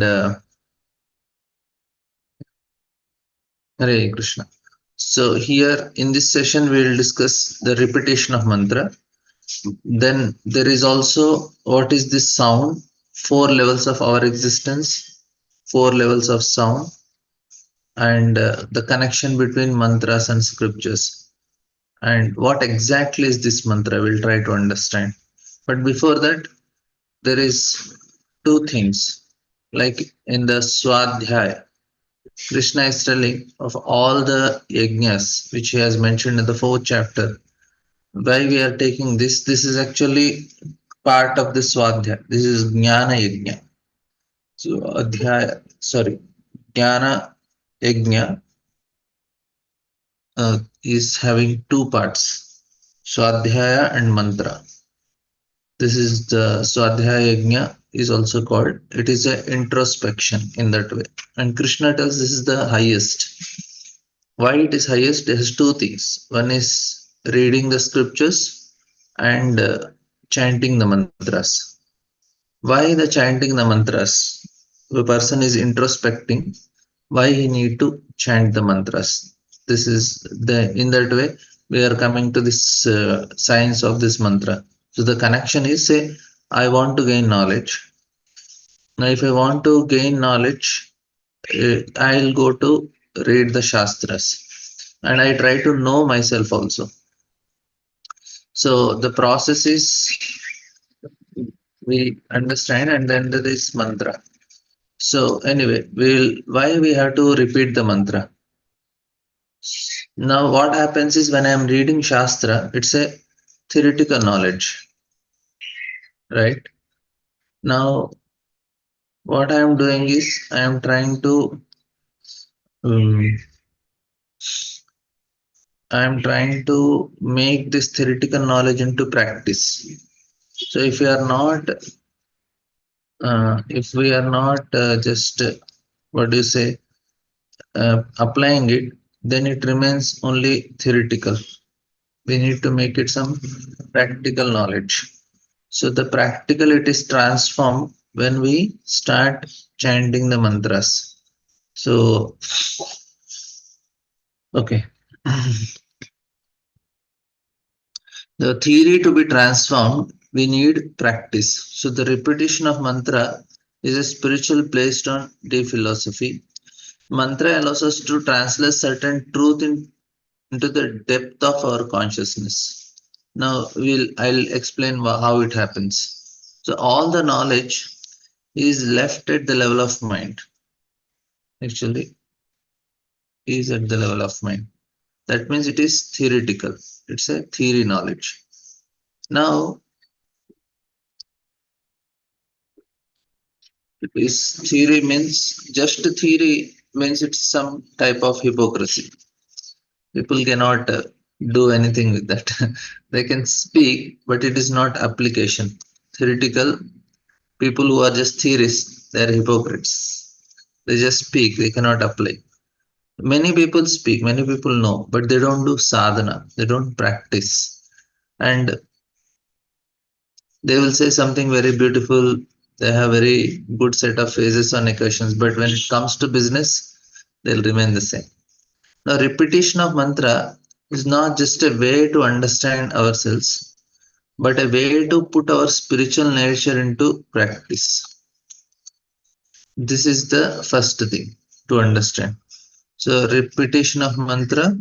And Hare Krishna. So here in this session we will discuss the repetition of mantra. Then there is also what is this sound, four levels of our existence, four levels of sound, and the connection between mantras and scriptures. And what exactly is this mantra? We'll try to understand. But before that, there is two things. Like in the Swadhyaya, Krishna is telling of all the yajnas which he has mentioned in the fourth chapter. Why we are taking this? This is actually part of the Swadhyaya. This is Jnana Yajna. So Jnana Yajna is having two parts, Swadhyaya and Mantra. This is the Swadhyaya Yajna is also called. It is an introspection in that way. And Krishna tells this is the highest. Why it is highest? It has two things. One is reading the scriptures and chanting the mantras. Why the chanting the mantras? The person is introspecting. Why he need to chant the mantras? This is the in that way we are coming to this science of this mantra. So the connection is say I want to gain knowledge. Now if I want to gain knowledge, I'll go to read the shastras and I try to know myself also. So the process is we understand and then there is mantra. So anyway, why we have to repeat the mantra? Now what happens is when I am reading Shastra, it's a theoretical knowledge, right? Now what I am doing is I am trying to um, make this theoretical knowledge into practice. So if we are not just what do you say applying it, then it remains only theoretical. We need to make it some practical knowledge. So the practical it is transformed when we start chanting the mantras. So okay. The theory to be transformed, we need practice. So the repetition of mantra is a spiritual placed on deep philosophy. Mantra allows us to translate certain truth into the depth of our consciousness. Now I'll explain how it happens. So all the knowledge is left at the level of mind. Actually, is at the level of mind. That means it is theoretical. It's a theory knowledge. Now, it is theory means just theory means it's some type of hypocrisy. People cannot do anything with that. They can speak, but it is not application. Theoretical people who are just theorists, they are hypocrites. They just speak, they cannot apply. Many people speak, many people know, but they don't do sadhana, they don't practice. And they will say something very beautiful, they have very good set of phrases on occasions, but when it comes to business, they'll remain the same. Now, repetition of mantra is not just a way to understand ourselves, but a way to put our spiritual nature into practice. This is the first thing to understand. So, repetition of mantra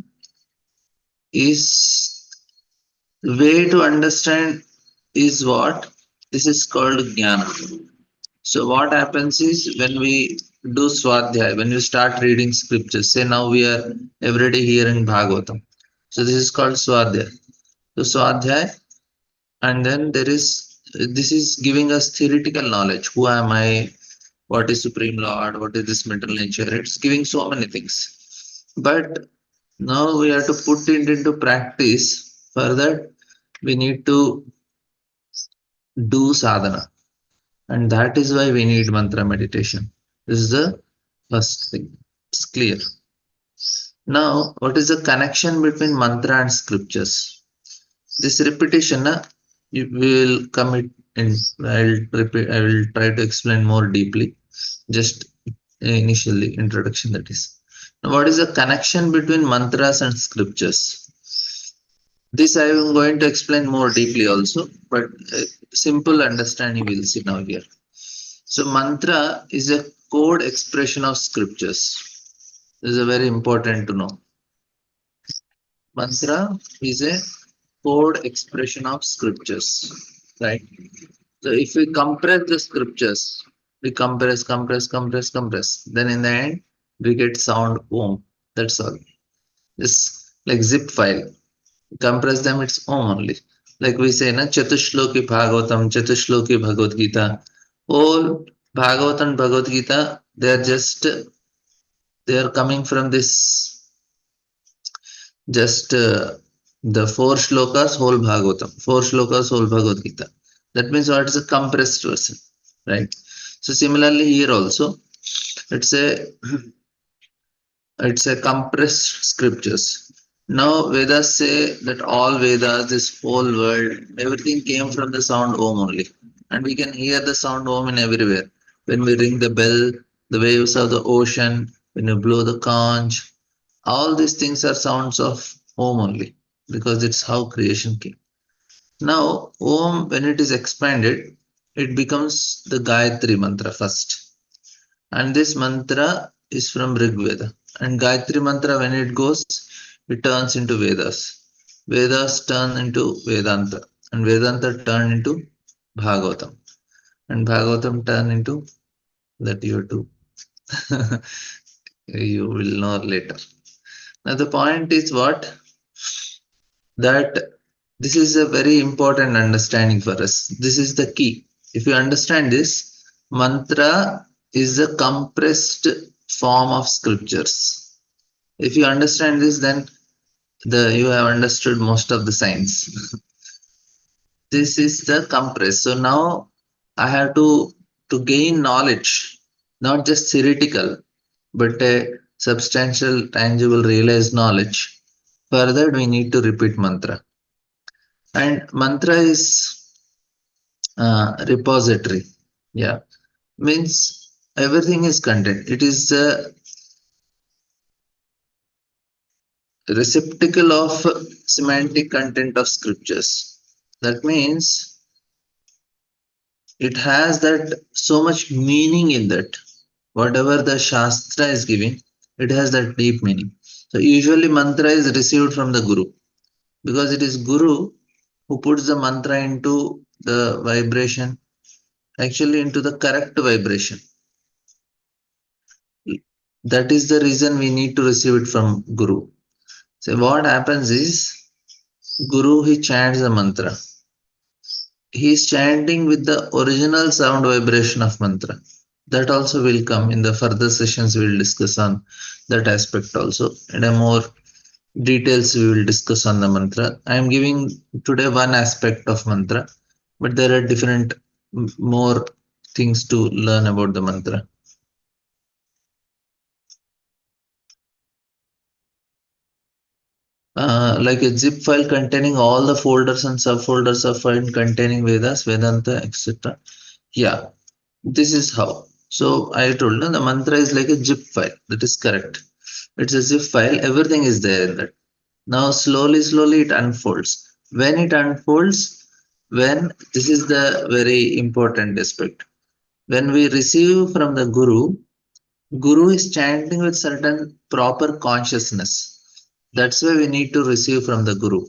is way to understand is what this is called jnana. So what happens is when we do swadhyay, when you start reading scriptures, say now we are every day hearing Bhagavatam. So this is called swadhyay. So swadhyay, and then this is giving us theoretical knowledge. Who am I? What is Supreme Lord? What is this mental nature? It's giving so many things. But now we have to put it into practice. For that, we need to do sadhana. And that is why we need mantra meditation. This is the first thing. It's clear. Now, what is the connection between mantra and scriptures? This repetition, we will come it in. I will try to explain more deeply. Just initially introduction, that is. Now, what is the connection between mantras and scriptures? This I am going to explain more deeply also, but simple understanding we'll see now here. So mantra is a code expression of scriptures. This is a very important to know. Mantra is a code expression of scriptures, right? So if we compress the scriptures, we compress, then in the end we get sound Om. That's all. It's like zip file. Compress them, it's Om only. Like we say, na Chatushloki Bhagavatam, Chatushloki Bhagavad Gita. All Bhagavatam and Bhagavad Gita, they are coming from this just the four shlokas, whole Bhagavatam, four shlokas, whole Bhagavad Gita. That means what is a compressed version, right? So similarly here also, it's a compressed scriptures. Now Vedas say that all Vedas, this whole world, everything came from the sound Om only, and we can hear the sound Om in everywhere. When we ring the bell, the waves of the ocean, when you blow the conch, all these things are sounds of Om only, because it's how creation came. Now, Om, when it is expanded, it becomes the Gayatri mantra first. And this mantra is from Rig Veda. And Gayatri mantra, when it goes, it turns into Vedas. Vedas turn into Vedanta. And Vedanta turn into Bhagavatam. And Bhagavatam turn into that you too. You will know later. Now, the point is what? That this is a very important understanding for us. This is the key. If you understand this, mantra is a compressed form of scriptures. If you understand this, then you have understood most of the science. This is the compress. So now I have to gain knowledge, not just theoretical, but a substantial, tangible, realized knowledge. Further, we need to repeat mantra. And mantra is repository. Yeah. Means everything is content. It is the receptacle of semantic content of scriptures. That means it has that so much meaning in that. Whatever the Shastra is giving, it has that deep meaning. So usually mantra is received from the Guru, because it is Guru who puts the mantra into the vibration, actually into the correct vibration. That is the reason we need to receive it from Guru. So what happens is, Guru, he chants the mantra. He is chanting with the original sound vibration of mantra. That also will come in the further sessions. We will discuss on that aspect also. In a more details we will discuss on the mantra. I am giving today one aspect of mantra, but there are different more things to learn about the mantra. Like a zip file containing all the folders and subfolders of file containing Vedas, Vedanta, etc. Yeah, this is how. So I told you the mantra is like a zip file. That is correct. It's a zip file. Everything is there in that. Now slowly it unfolds. When it unfolds, when this is the very important aspect. When we receive from the Guru is chanting with certain proper consciousness. That's why we need to receive from the Guru.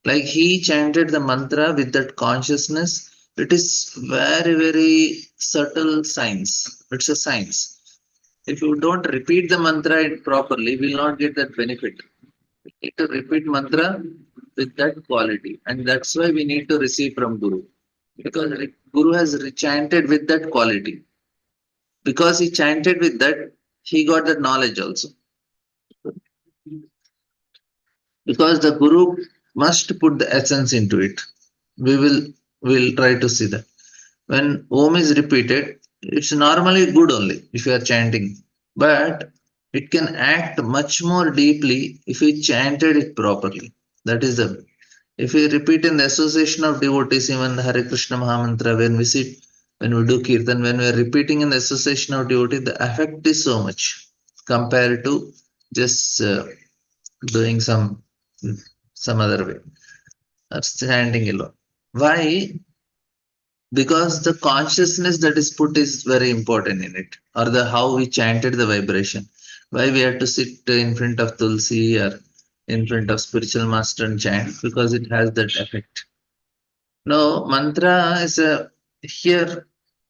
Like he chanted the mantra with that consciousness. It is very subtle science. It's a science. If you don't repeat the mantra properly, we will not get that benefit. We need to repeat mantra with that quality. And that's why we need to receive from Guru. Because Guru has chanted with that quality. Because he chanted with that, he got that knowledge also. Because the Guru must put the essence into it. We will try to see that. When Om is repeated, it's normally good only if you are chanting. But it can act much more deeply if we chanted it properly. That is if we repeat in the association of devotees, even the Hare Krishna Mahamantra, when when we do kirtan, when we are repeating in the association of devotee, the effect is so much compared to just doing some other way or standing alone. Why? Because the consciousness that is put is very important in it, or the how we chanted the vibration. Why we have to sit in front of Tulsi or in front of spiritual master and chant? Because it has that effect. Now, mantra is a here.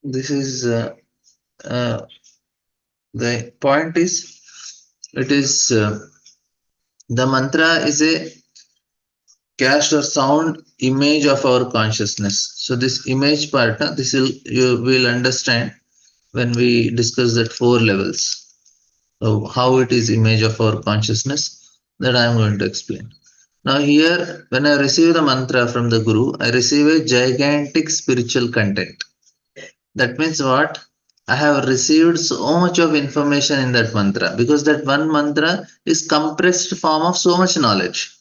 This is uh, the point is it is the mantra is a cast or sound image of our consciousness. So this image part, this will you will understand when we discuss that four levels. So how it is image of our consciousness, that I am going to explain. Now here, when I receive the mantra from the Guru, I receive a gigantic spiritual content. That means what? I have received so much of information in that mantra because that one mantra is compressed form of so much knowledge.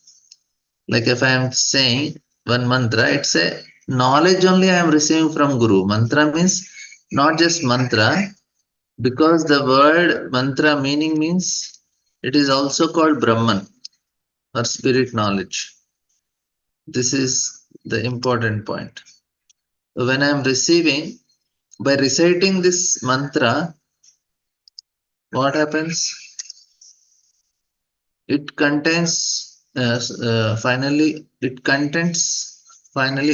Like if I am saying one mantra, it's a knowledge only I am receiving from Guru. Mantra means not just mantra, because the word mantra meaning means it is also called Brahman or spirit knowledge. This is the important point. When I am receiving, by reciting this mantra, what happens? It contains, finally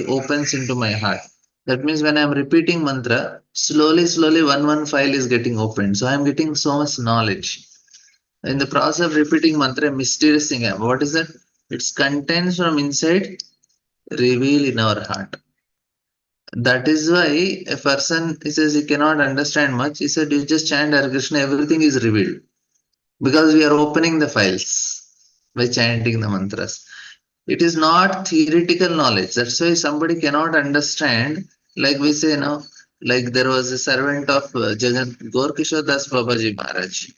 opens into my heart. That means when I am repeating mantra, slowly, one file is getting opened. So I am getting so much knowledge. In the process of repeating mantra, mysterious thing. What is that? Its contents from inside reveal in our heart. That is why a person he says he cannot understand much. He said, you just chant Hare Krishna, everything is revealed. Because we are opening the files by chanting the mantras. It is not theoretical knowledge. That's why somebody cannot understand. Like we say, like there was a servant of Jagan Gorkishore Das Babaji Maharaj.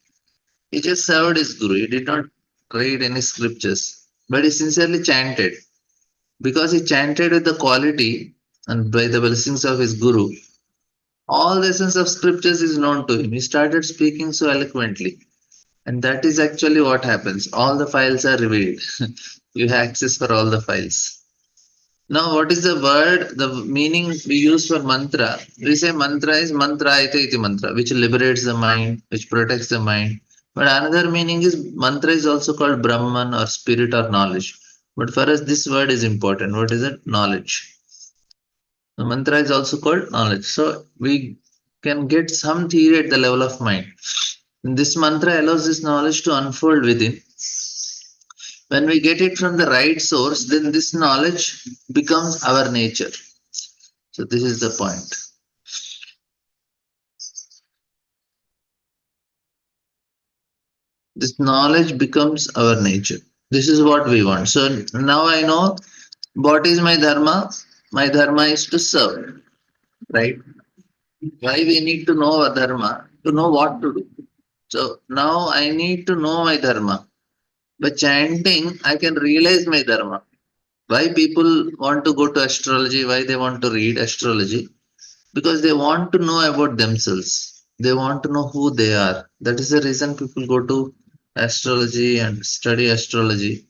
He just served his guru. He did not read any scriptures, but he sincerely chanted. Because he chanted with the quality and by the blessings of his guru, all the essence of scriptures is known to him. He started speaking so eloquently. And that is actually what happens. All the files are revealed. You have access for all the files. Now, what is the word, the meaning we use for mantra? We say mantra is mantrayate iti mantra, which liberates the mind, which protects the mind. But another meaning is mantra is also called Brahman or spirit or knowledge. But for us, this word is important. What is it? Knowledge. The mantra is also called knowledge. So we can get some theory at the level of mind. And this mantra allows this knowledge to unfold within. When we get it from the right source, then this knowledge becomes our nature. So this is the point. This knowledge becomes our nature. This is what we want. So now I know what is my dharma. My dharma is to serve, right? Why we need to know our dharma? To know what to do. So now I need to know my dharma. By chanting, I can realize my dharma. Why people want to go to astrology? Why they want to read astrology? Because they want to know about themselves. They want to know who they are. That is the reason people go to astrology and study astrology.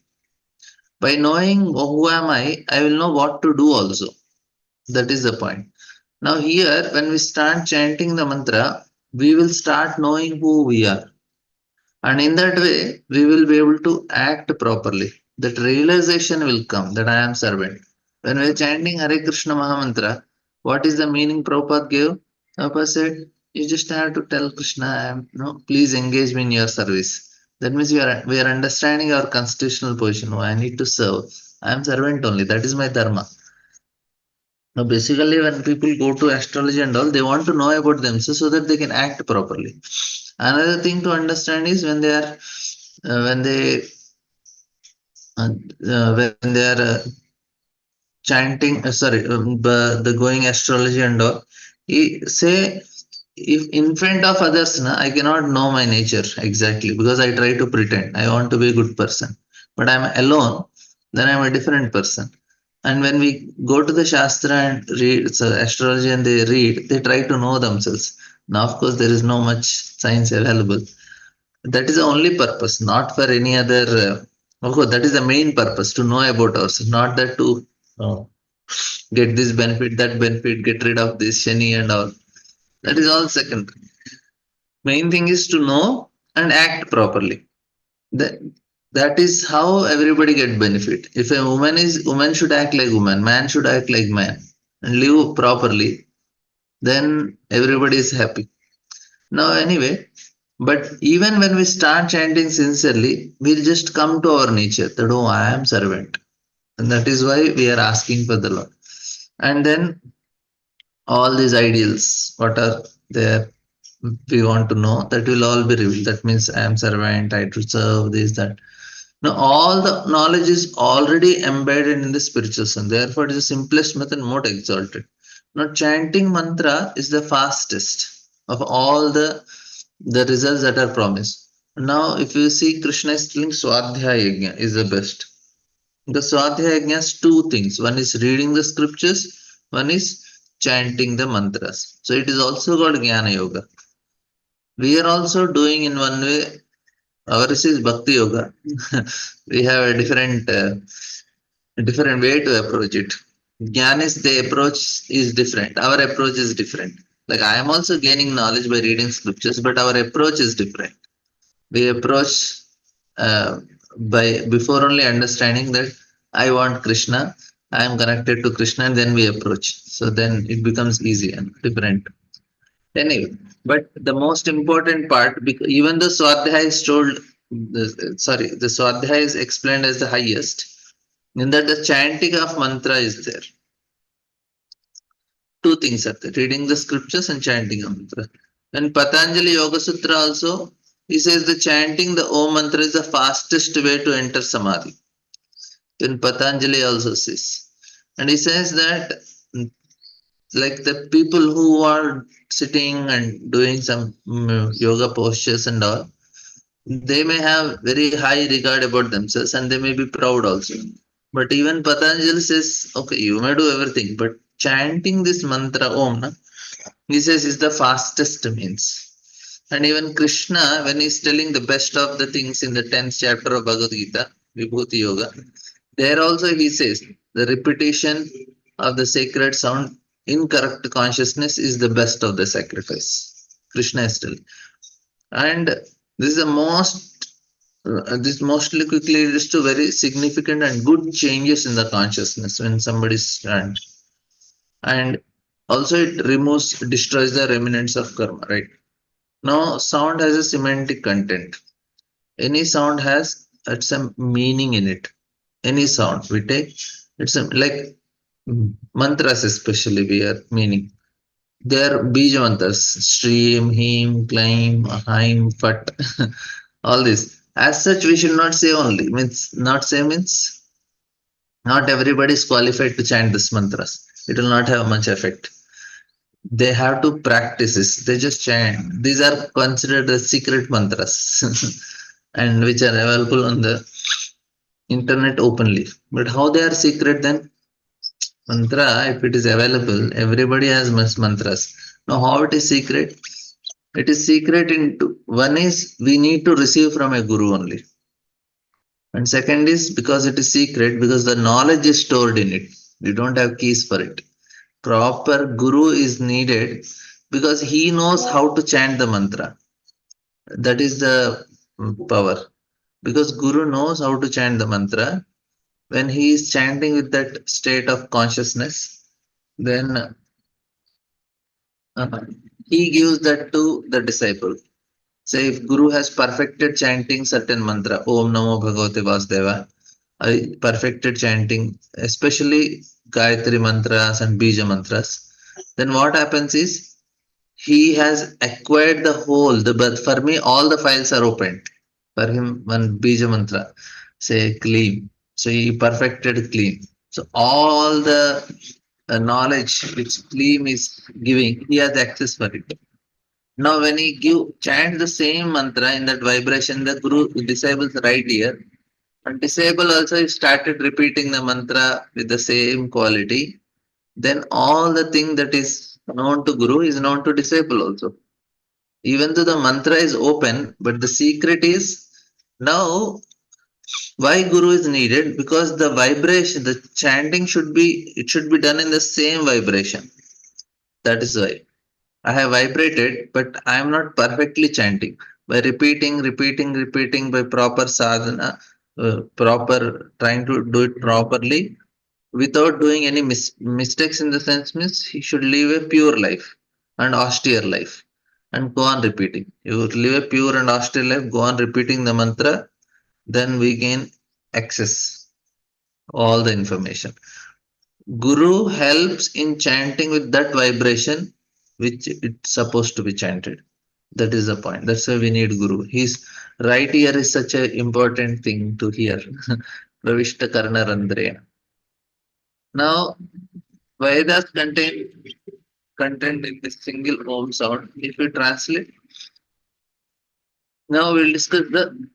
By knowing who am I will know what to do also. That is the point. Now, here, when we start chanting the mantra, we will start knowing who we are. And in that way, we will be able to act properly. That realization will come that I am servant. When we are chanting Hare Krishna Mahamantra, what is the meaning Prabhupada gave? Prabhupada said, you just have to tell Krishna, I am, please engage me in your service. That means we are understanding our constitutional position. Oh, I need to serve. I am servant only. That is my dharma. Now, basically, when people go to astrology and all, they want to know about themselves so that they can act properly. Another thing to understand is when they are when they chanting, the going astrology and all, he say if in front of others, I cannot know my nature exactly because I try to pretend I want to be a good person, but I'm alone, then I'm a different person. And when we go to the Shastra and read so astrology and they read, they try to know themselves. Now, of course, there is no much science available. That is the only purpose, not for any other. Of course, that is the main purpose to know about ourselves, not that to uh, get this benefit, that benefit, get rid of this Shani and all. That is all secondary. Main thing is to know and act properly. That, that is how everybody get benefit. If a woman should act like woman, man should act like man, and live properly, then everybody is happy. Now, anyway, but even when we start chanting sincerely, we'll just come to our nature that, oh, I am servant. And that is why we are asking for the Lord. And then all these ideals, what are there, we want to know, that will all be revealed. That means I am servant, I to serve this, that. Now, all the knowledge is already embedded in the spiritual sun. Therefore, it is the simplest method, more exalted. Now, chanting mantra is the fastest of all the results that are promised. Now, if you see, Krishna is telling Swadhyaya Yajna is the best. The Swadhyaya Yajna has two things. One is reading the scriptures, one is chanting the mantras. So it is also called Jnana Yoga. We are also doing in one way. Ours is Bhakti Yoga. We have a different way to approach it. Jnanis, the approach is different. Our approach is different. Like I am also gaining knowledge by reading scriptures, but our approach is different. We approach uh, by before only understanding that I want Krishna, I am connected to Krishna, and then we approach. So then it becomes easy and different. Anyway, but the most important part, because even the Swadhyaya is told, the Swadhyaya is explained as the highest, in that the chanting of mantra is there. Two things are there, reading the scriptures and chanting of mantra. And Patanjali Yoga Sutra also, he says the chanting the Om mantra is the fastest way to enter Samadhi. Then Patanjali also says. And he says that like the people who are sitting and doing some yoga postures and all, they may have very high regard about themselves and they may be proud also. But even Patanjali says, okay, you may do everything, but chanting this mantra Om, na, he says is the fastest means. And even Krishna, when he's telling the best of the things in the 10th chapter of Bhagavad Gita, Vibhuti Yoga, there also he says the repetition of the sacred sound in correct consciousness is the best of the sacrifice. Krishna is telling. And this is the this mostly quickly leads to very significant and good changes in the consciousness when somebody stands. And also it destroys the remnants of karma, right? Now, sound has a semantic content. Any sound has some meaning in it. Any sound we take, it's like mantras, especially we are meaning. They are bija mantras, stream, him, climb, haim, fat, all this. As such, we should not say only. Means not say means not everybody is qualified to chant this mantras. It will not have much effect. They have to practice this. They just chant. These are considered as secret mantras and which are available on the internet openly. But how they are secret then? Mantra, if it is available, everybody has mantras. Now, how it is secret? It is secret in two. One is we need to receive from a guru only. And second is because it is secret, because the knowledge is stored in it. We don't have keys for it. Proper guru is needed because he knows how to chant the mantra. That is the power. Because guru knows how to chant the mantra, when he is chanting with that state of consciousness, then uh, he gives that to the disciple. Say if Guru has perfected chanting certain mantra, Om Namo Bhagavate Vasudeva, perfected chanting, especially Gayatri mantras and Bija mantras, then what happens is he has acquired the whole, but for me, all the files are opened. For him, one Bija mantra, say clean. So he perfected clean. So all the knowledge which Clean is giving, he has access for it. Now, when he chant the same mantra in that vibration, the Guru disciples right here, And disciple also started repeating the mantra with the same quality. Then all the thing that is known to Guru is known to disciple also. Even though the mantra is open, but the secret is now why Guru is needed, because the vibration, the chanting should be, it should be done in the same vibration. That is why. I have vibrated, but I am not perfectly chanting. By repeating by proper sadhana, proper trying to do it properly without doing any mistakes, in the sense means he should live a pure life and austere life and go on repeating. You live a pure and austere life, go on repeating the mantra, then we gain access all the information. Guru helps in chanting with that vibration which it's supposed to be chanted. That is the point. That's why we need Guru. His right ear is such an important thing to hear. Pravishta Karna Randrena. Now, Vedas contain content in this single Om sound. If we translate, now we'll discuss the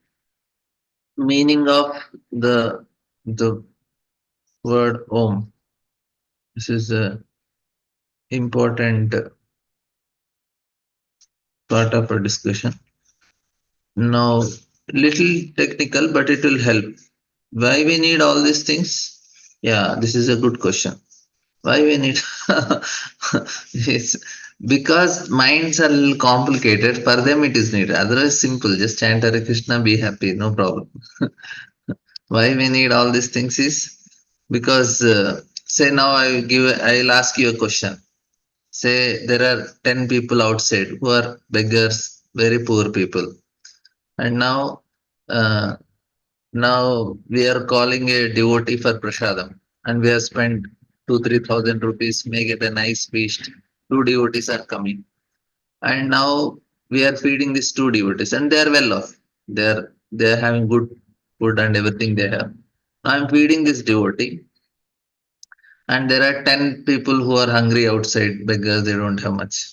meaning of the word Om. This is a important part of our discussion. Now, little technical, but it will help. Why we need all these things? Yeah, this is a good question. Why we need? It's because minds are a little complicated. For them, it is needed. Otherwise, simple. Just chant Hare Krishna, be happy, no problem. Why we need all these things is because say now I'll ask you a question. Say there are 10 people outside who are beggars, very poor people, and uh, now we are calling a devotee for prasadam, and we have spent 2-3 thousand rupees, make it a nice feast. Two devotees are coming, and now we are feeding these two devotees, and they are well off. They are having good food and everything they have. Now I'm feeding this devotee, and there are 10 people who are hungry outside because they don't have much.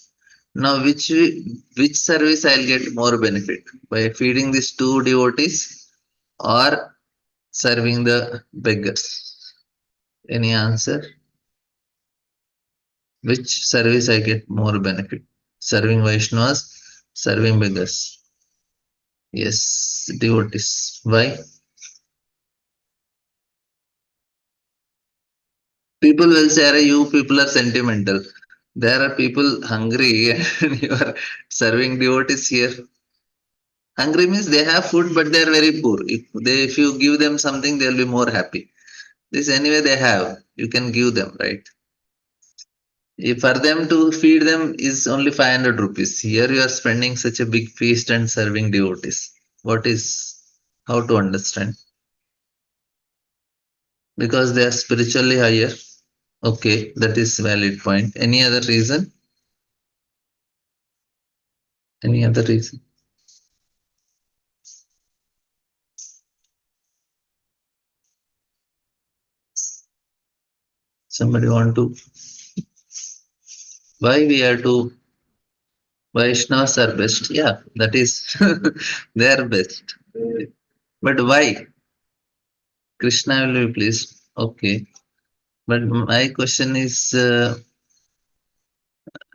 Now, which service I'll get more benefit, by feeding these two devotees or serving the beggars? Any answer? Which service I get more benefit? Serving Vaishnavas, serving beggars? Yes, devotees. Why? People will say, "Arey, you people are sentimental." There are people hungry and you are serving devotees here. Hungry means they have food, but they are very poor. If you give them something, they'll be more happy. This anyway they have. You can give them, right? If for them to feed them is only 500 rupees. Here you are spending such a big feast and serving devotees. What is, how to understand? Because they are spiritually higher. Okay, that is valid point. Any other reason? Any other reason? Somebody want to? Why we are to? Vaishnavas are best. Yeah, that is they are best. But why? Krishna will be pleased. Okay. But my question is,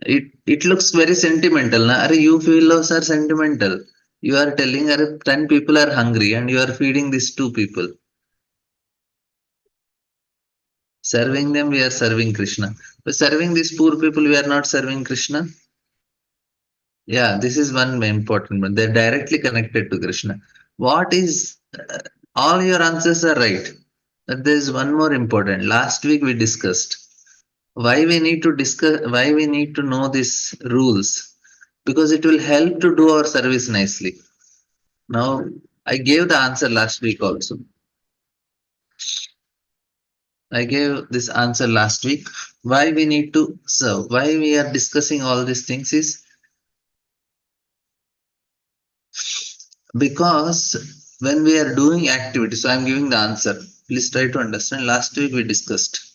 it looks very sentimental. Na? Are you fellows are sentimental. You are telling, are 10 people are hungry and you are feeding these two people. Serving them, we are serving Krishna. But serving these poor people, we are not serving Krishna. Yeah, this is one important one. They're directly connected to Krishna. What is, all your answers are right. But there is one more important. Last week we discussed why we need to discuss, why we need to know these rules, because it will help to do our service nicely. Now, I gave the answer last week also. I gave this answer last week. Why we need to serve, why we are discussing all these things is because when we are doing activity, so I'm giving the answer. Please try to understand. Last week we discussed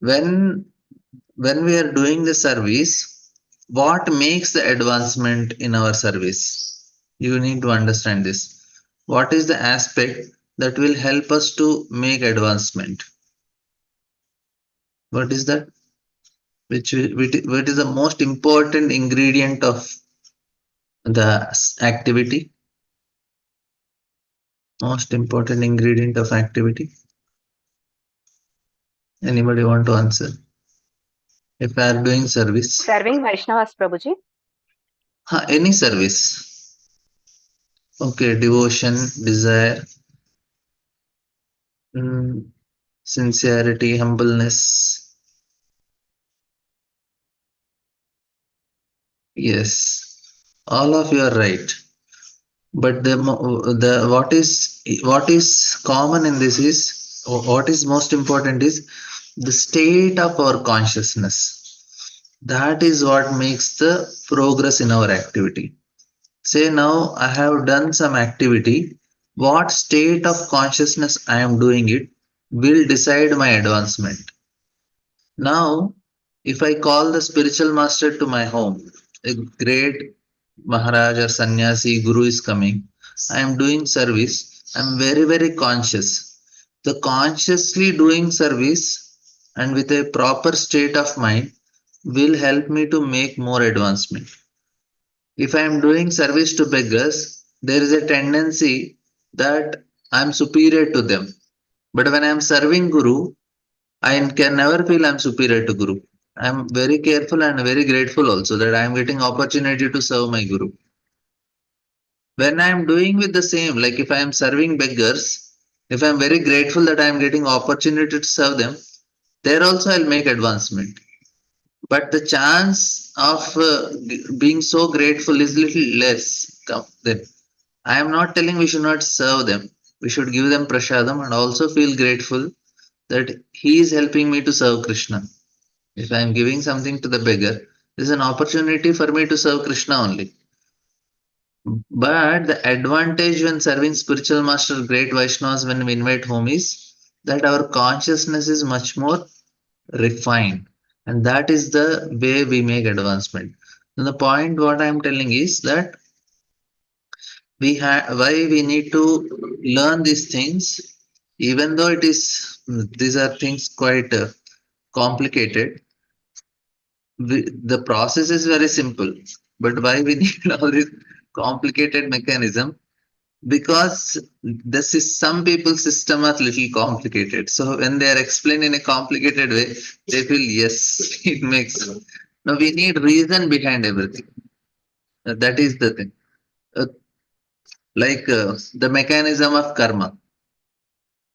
when we are doing the service, what makes the advancement in our service? You need to understand this. What is the aspect that will help us to make advancement. What is that? What is the most important ingredient of the activity? Most important ingredient of activity. Anybody want to answer? If I are doing service, Serving Vaishnavas, Prabhuji. any service. Okay, devotion, desire, mm, sincerity, humbleness. Yes, all of you are right. But the what is common in this is what is most important is the state of our consciousness. That is what makes the progress in our activity. Say now I have done some activity. What state of consciousness I am doing it will decide my advancement. Now, if I call the spiritual master to my home, a great Maharaj or Sannyasi Guru is coming, I am doing service, I am very, very conscious. The consciously doing service and with a proper state of mind will help me to make more advancement. If I am doing service to beggars, there is a tendency that I am superior to them. But when I am serving Guru, I can never feel I'm superior to Guru. I'm very careful and very grateful also that I am getting opportunity to serve my Guru. When I am doing with the same, like if I am serving beggars, if I am very grateful that I am getting opportunity to serve them, there also I'll make advancement. But the chance of being so grateful is little less. Then I am not telling we should not serve them. We should give them prasadam and also feel grateful that he is helping me to serve Krishna. If I am giving something to the beggar, this is an opportunity for me to serve Krishna only. But the advantage when serving spiritual master, great Vaishnavas, when we invite home is that our consciousness is much more refined. And that is the way we make advancement. And the point what I am telling is that we have why we need to learn these things, even though it is these are things quite complicated. The process is very simple, but why we need all this complicated mechanism? Because this is some people's system are little complicated, so when they are explained in a complicated way, they feel yes, it makes sense. Now we need reason behind everything. That is the thing. uh, the mechanism of karma,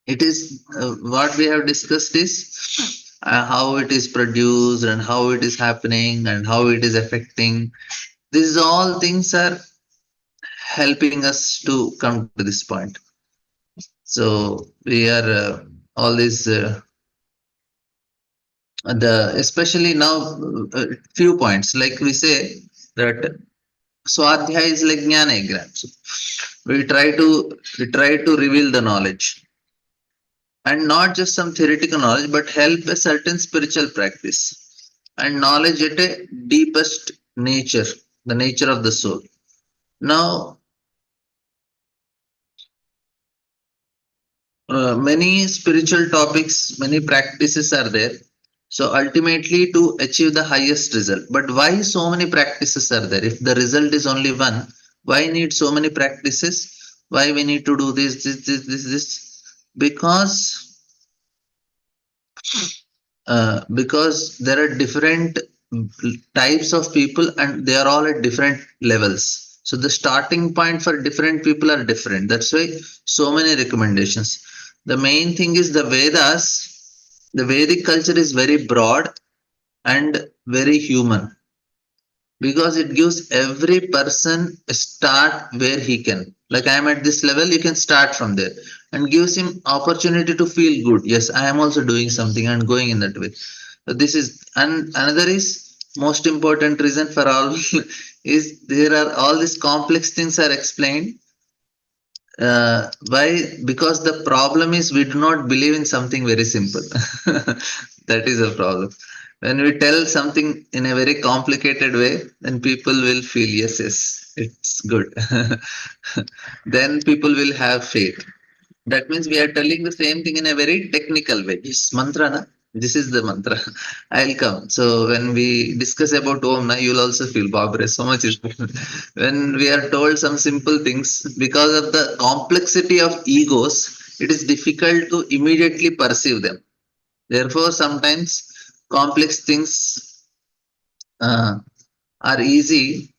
it is what we have discussed is how it is produced and how it is happening and how it is affecting. These all things are helping us to come to this point. So we are all these the especially now few points like we say that swadhyaya is like jnana exam. So we try to reveal the knowledge, and not just some theoretical knowledge, but help a certain spiritual practice and knowledge at a deepest nature, the nature of the soul. Now many spiritual topics, many practices are there. So ultimately, to achieve the highest result. But why so many practices are there? If the result is only one, why need so many practices? Why we need to do this? Because because there are different types of people and they are all at different levels. So the starting point for different people are different. That's why so many recommendations. The main thing is the Vedas. The Vedic culture is very broad and very human because it gives every person a start where he can. Like I am at this level, you can start from there, and gives him opportunity to feel good. Yes, I am also doing something and going in that way. So this is, and another is most important reason for all is there are all these complex things are explained. Why? Because the problem is we do not believe in something very simple. That is a problem. When we tell something in a very complicated way, then people will feel yes, yes, it's good. Then people will have faith. That means we are telling the same thing in a very technical way. It's mantra, na? This is the mantra. I'll come. So when we discuss about Om, na, you'll also feel Babre, so much is when we are told some simple things, because of the complexity of egos, it is difficult to immediately perceive them. Therefore, sometimes complex things uh, are easy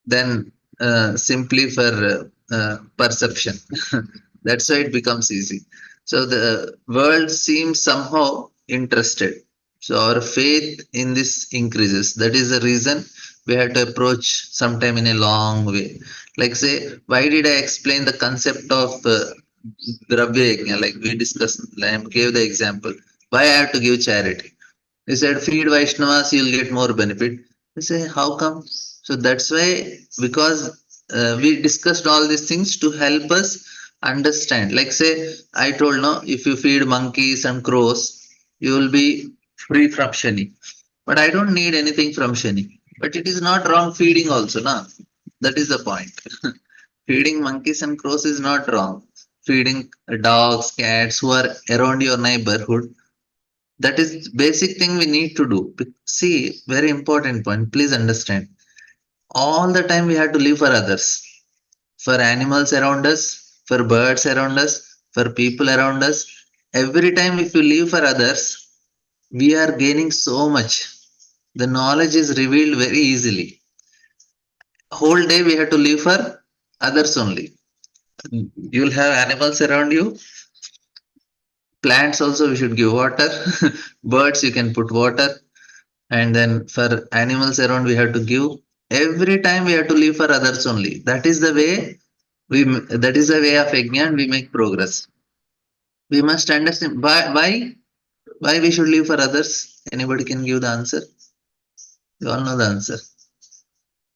than simply for perception. That's why it becomes easy. So the world seems somehow interested. So our faith in this increases. That is the reason we have to approach sometime in a long way. Like say, why did I explain the concept of Dravya Yajna? Like we discussed, I gave the example. Why I have to give charity? He said, feed Vaishnavas, you'll get more benefit. I say, how come? So that's why, because we discussed all these things to help us understand. Like, say, I told no, if you feed monkeys and crows, you will be free from Shani. But I don't need anything from Shani. But it is not wrong feeding also, na? That is the point. Feeding monkeys and crows is not wrong. Feeding dogs, cats who are around your neighborhood, that is basic thing we need to do. See, very important point. Please understand. All the time we have to live for others, for animals around us, for birds around us, for people around us. Every time if you live for others, we are gaining so much. The knowledge is revealed very easily. Whole day we have to live for others only. You'll have animals around you. Plants also we should give water. Birds you can put water. And then for animals around we have to give. Every time we have to live for others only. That is the way that is the way of yajna, and we make progress. We must understand why we should live for others. Anybody can give the answer? You all know the answer.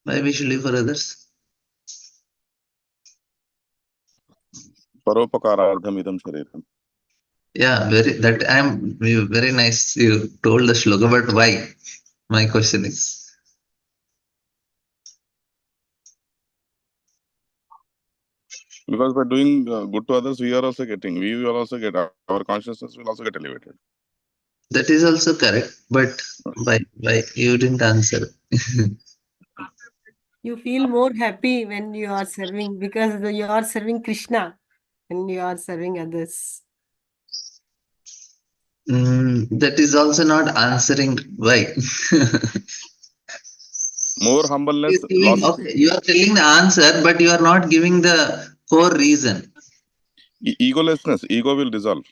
Why we should live for others? Paropakaradham idam shariram. Yeah, very nice. You told the shloka, but why? My question is. Because by doing good to others, we are also getting, we will also get, our consciousness will also get elevated. That is also correct, but why you didn't answer? You feel more happy when you are serving because you are serving Krishna and you are serving others. That is also not answering why. More humbleness, Okay, you are telling the answer, but you are not giving the core reason. egolessness, ego will dissolve.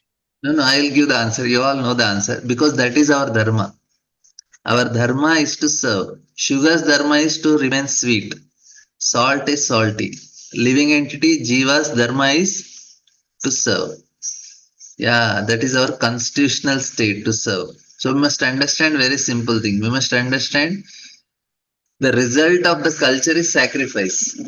No, I will give the answer. You all know the answer because that is our dharma. Our dharma is to serve. Sugar's dharma is to remain sweet. Salt is salty. Living entity, Jiva's dharma is to serve. Yeah, that is our constitutional state to serve. So we must understand very simple thing. We must understand the result of the culture is sacrifice.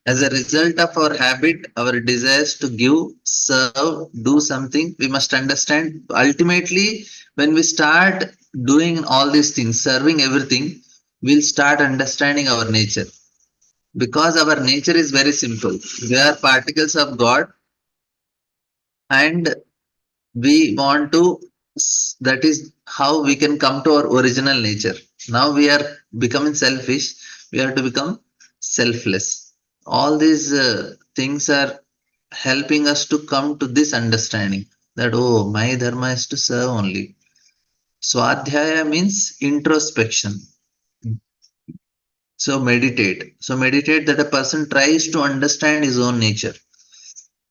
As a result of our habit, our desires to give, serve, do something, we must understand. Ultimately, when we start doing all these things, serving everything, we'll start understanding our nature. Because our nature is very simple. We are particles of God, and we want to, that is how we can come to our original nature. Now we are becoming selfish, we have to become selfless. All these things are helping us to come to this understanding that oh, my dharma is to serve only. Swadhyaya means introspection. So meditate that a person tries to understand his own nature.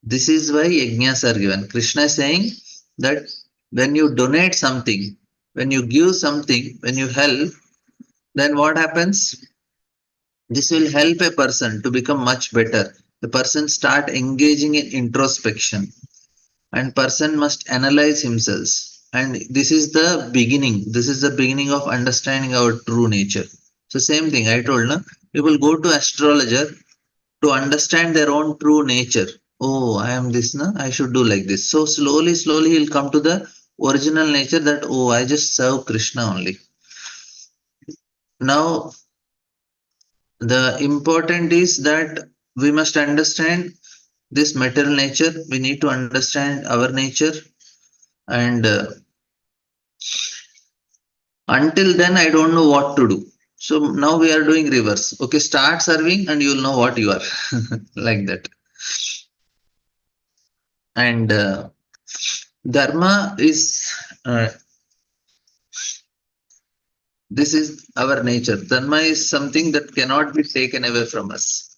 This is why yajnas are given. Krishna is saying that when you donate something, when you give something, when you help, then what happens? This will help a person to become much better. The person start engaging in introspection, and person must analyze himself. And this is the beginning. This is the beginning of understanding our true nature. So same thing I told, na? People go to astrologer to understand their own true nature. Oh, I am this, na? I should do like this. So slowly he'll come to the original nature that, oh, I just serve Krishna only. Now, the important is that we must understand this material nature, we need to understand our nature, and until then I don't know what to do. So now we are doing reverse. Okay, start serving and you'll know what you are. Like that. And dharma is this is our nature. Dharma is something that cannot be taken away from us.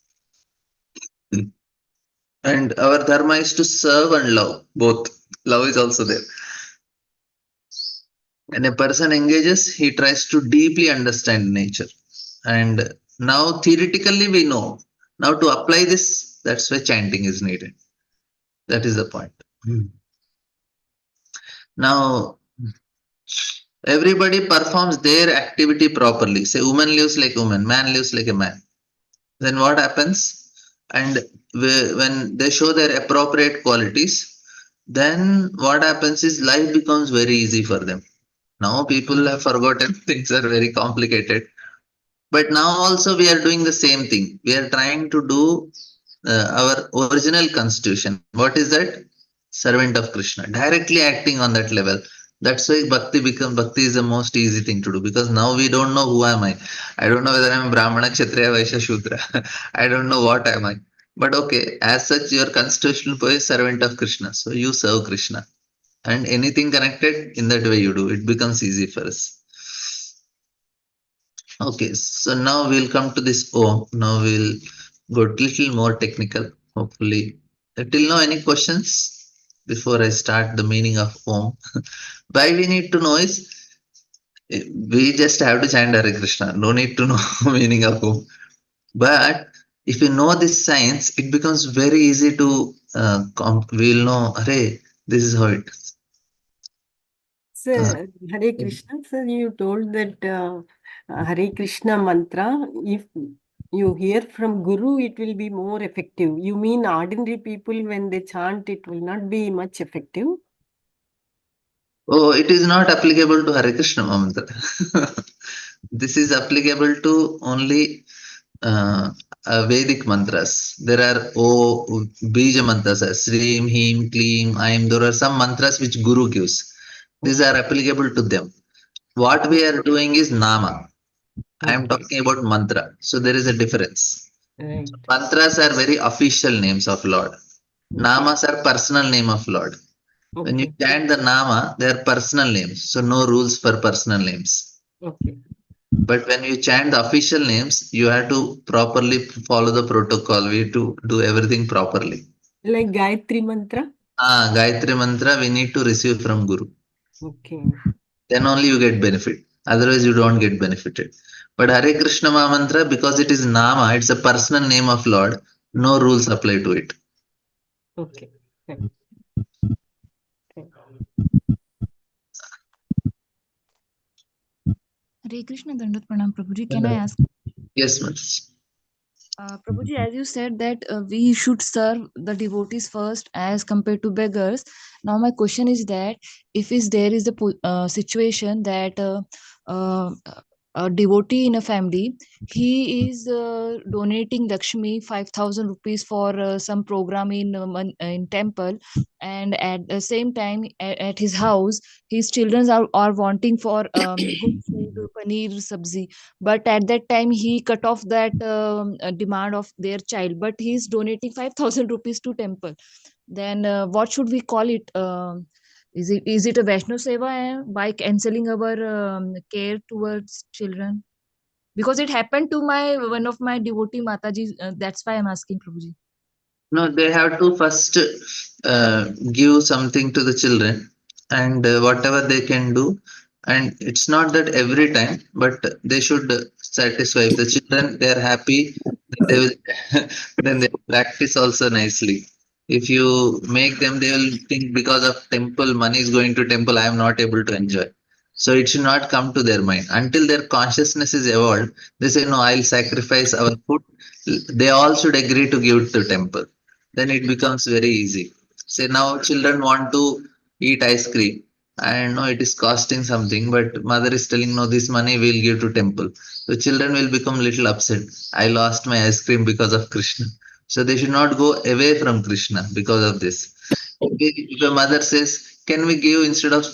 And our dharma is to serve and love. Both. Love is also there. When a person engages, he tries to deeply understand nature. And now theoretically we know. Now to apply this, that's why chanting is needed. That is the point. Now everybody performs their activity properly. Say woman lives like woman, man lives like a man. Then what happens? And when they show their appropriate qualities, then what happens is life becomes very easy for them. Now people have forgotten things are very complicated. But now also we are doing the same thing. We are trying to do our original constitution. What is that? Servant of Krishna. Directly acting on that level. That's why bhakti is the most easy thing to do, because now we don't know who am I. I don't know whether I'm Brahmana, Kshatriya, Vaishya, Shudra. I don't know what am I. But okay, as such, your constitutional post is servant of Krishna. So you serve Krishna. And anything connected, in that way you do. It becomes easy for us. Okay, so now we'll come to this Om. Now we'll go a little more technical, hopefully. Till now, any questions before I start the meaning of Om? Why we need to know is we just have to chant Hare Krishna. No need to know meaning of Om. But if you know this science, it becomes very easy to we'll know, Hare, this is how it is. Sir, Hare Krishna, sir, you told that Hare Krishna mantra, if you hear from Guru, it will be more effective. You mean ordinary people, when they chant, it will not be much effective? Oh, it is not applicable to Hare Krishna mantra. This is applicable to only Vedic mantras. There are Bija mantras, Srim, Him, Klim, Aim. There are some mantras which Guru gives. These are applicable to them. What we are doing is Nama. I am talking about mantra. So there is a difference. Right. Mantras are very official names of Lord. Namas are personal name of Lord. When you Okay. chant the Nama, they are personal names. So no rules for personal names. Okay. But when you chant the official names, you have to properly follow the protocol. We have to do everything properly. Like Gayatri mantra? Gayatri mantra, we need to receive from Guru. Okay. Then only you get benefit. Otherwise, you don't get benefited. But Hare Krishna mantra, because it is Nama, it's a personal name of Lord. No rules apply to it. Okay. Right. Right. Hare Krishna Dandat Pranam Prabhuji. Can I ask? Yes, ma'am. Prabhuji, as you said that we should serve the devotees first as compared to beggars. Now my question is that if there is a situation that uh, a devotee in a family, he is donating Lakshmi 5,000 rupees for some program in temple, and at the same time at his house, his children are wanting for good food, paneer sabzi, but at that time he cut off that demand of their child, but he is donating 5,000 rupees to temple. Then what should we call it? Is it a Vaishno Seva by canceling our care towards children? Because it happened to my one of my devotee Mataji. That's why I'm asking Prabhuji. No, they have to first give something to the children, and whatever they can do. And it's not that every time, but they should satisfy. If the children they are happy, then they will then they practice also nicely. If you make them, they will think because of temple, money is going to temple, I am not able to enjoy. So it should not come to their mind until their consciousness is evolved. They say, no, I'll sacrifice our food. They all should agree to give it to temple. Then it becomes very easy. Say now children want to eat ice cream, and no, it is costing something, but mother is telling, no, this money we'll give to temple. So children will become little upset. I lost my ice cream because of Krishna. So they should not go away from Krishna because of this. If a mother says, "Can we give instead of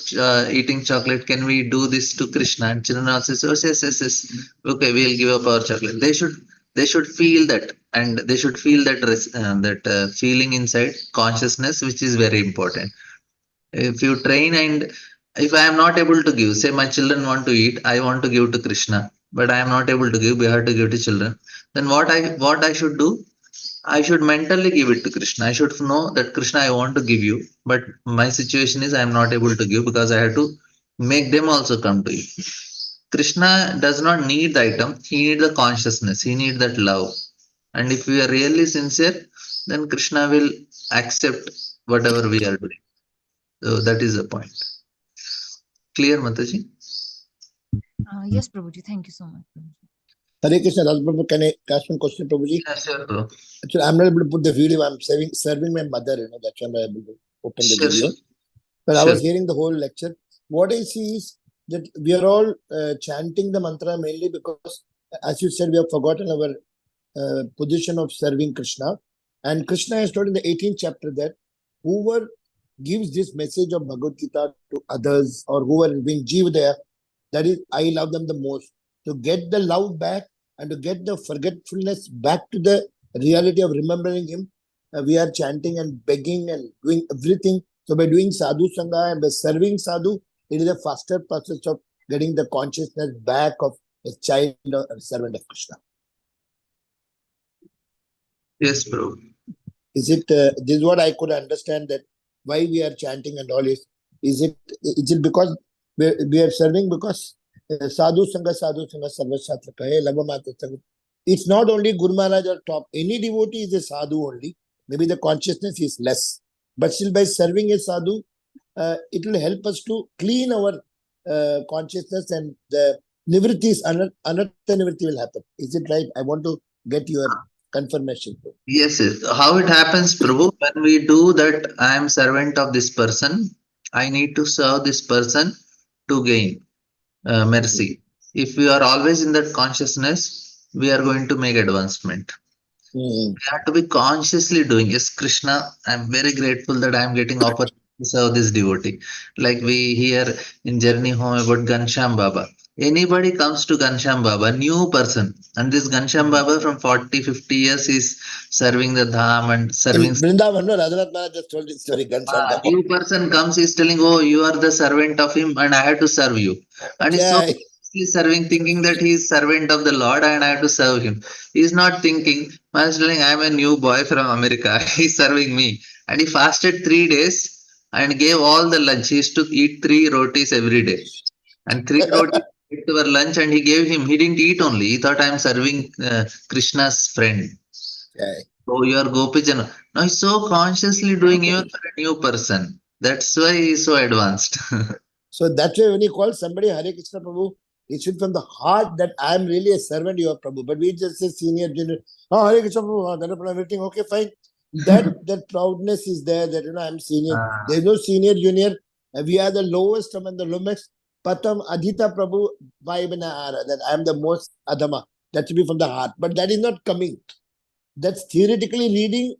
eating chocolate? Can we do this to Krishna?" And children also say, "Oh, yes, yes, yes. Okay, we'll give up our chocolate." They should feel that, and they should feel that feeling inside consciousness, which is very important. If you train, and if I am not able to give, say my children want to eat, I want to give to Krishna, but I am not able to give, we have to give to children. Then what I should do? I should mentally give it to Krishna. I should know that Krishna, I want to give you, but my situation is I am not able to give because I have to make them also come to you. Krishna does not need the item, he needs the consciousness, he needs that love. And if we are really sincere, then Krishna will accept whatever we are doing. So that is the point. Clear, Mataji? Yes, Prabhuji. Thank you so much. Prabhuji. Hare Krishna, Radhaprabhu, can I ask one question, Prabhuji? Yeah, sure, bro. Actually, I'm not able to put the video. I'm serving my mother, that's why I'm not able to open the Sure, video. sure. But I Sure. was hearing the whole lecture. What I see is that we are all chanting the mantra mainly because, as you said, we have forgotten our position of serving Krishna. And Krishna has told in the 18th chapter that whoever gives this message of Bhagavad Gita to others, or whoever is being Jivadaya, that is, I love them the most. To get the love back and to get the forgetfulness back to the reality of remembering him, we are chanting and begging and doing everything. So by doing sadhu sangha and by serving sadhu, it is a faster process of getting the consciousness back of a child or a servant of Krishna. Yes, bro. Is it this is what I could understand, that why we are chanting and all is it because we are serving because sadhu sangha sarva shastra kahe lava mata sangha. It's not only Guru Maharaj or top, any devotee is a sadhu only. Maybe the consciousness is less, but still by serving a sadhu, it will help us to clean our consciousness, and the nivrittis, anartha nivritti will happen. Is it right? I want to get your confirmation. Yes, yes. How it happens, Prabhu, when we do that, I am servant of this person, I need to serve this person to gain mercy. If we are always in that consciousness, we are going to make advancement. We have to be consciously doing. Yes, Krishna, I'm very grateful that I'm getting opportunity to serve this devotee. Like we hear in Journey Home about Ghanshyam Baba. Anybody comes to Ghanshyam Baba, new person, and this Ghanshyam Baba from 40, 50 years is serving the Dham and In serving. Vrindavan, no, Radhanath Maharaj just told this story. Ghanshyam New person comes, is telling, "Oh, you are the servant of him, and I have to serve you." And he's so Jai. he's serving, thinking that he is servant of the Lord, and I have to serve him. He's not thinking. Man is telling, "I am a new boy from America. He's serving me," and he fasted 3 days and gave all the lunch. He used to eat 3 rotis every day, and 3 rotis to our lunch, and he gave him. He didn't eat only. He thought, "I am serving Krishna's friend." Jai. Oh, you are Gopijana. Now he's so consciously doing even for a new person. That's why he's so advanced. So that's why when you call somebody Hare Krishna Prabhu, it should from the heart that I am really a servant of Prabhu. But we just say senior, junior, oh, Hare Krishna Prabhu, Dhanaprana, everything, okay, fine. That proudness is there, that I'm senior. Ah. There is no senior, junior. We are the lowest among the lowest. Patam Adhita Prabhu Vaibana Ara, that I am the most Adama. That should be from the heart. But that is not coming. That's theoretically reading,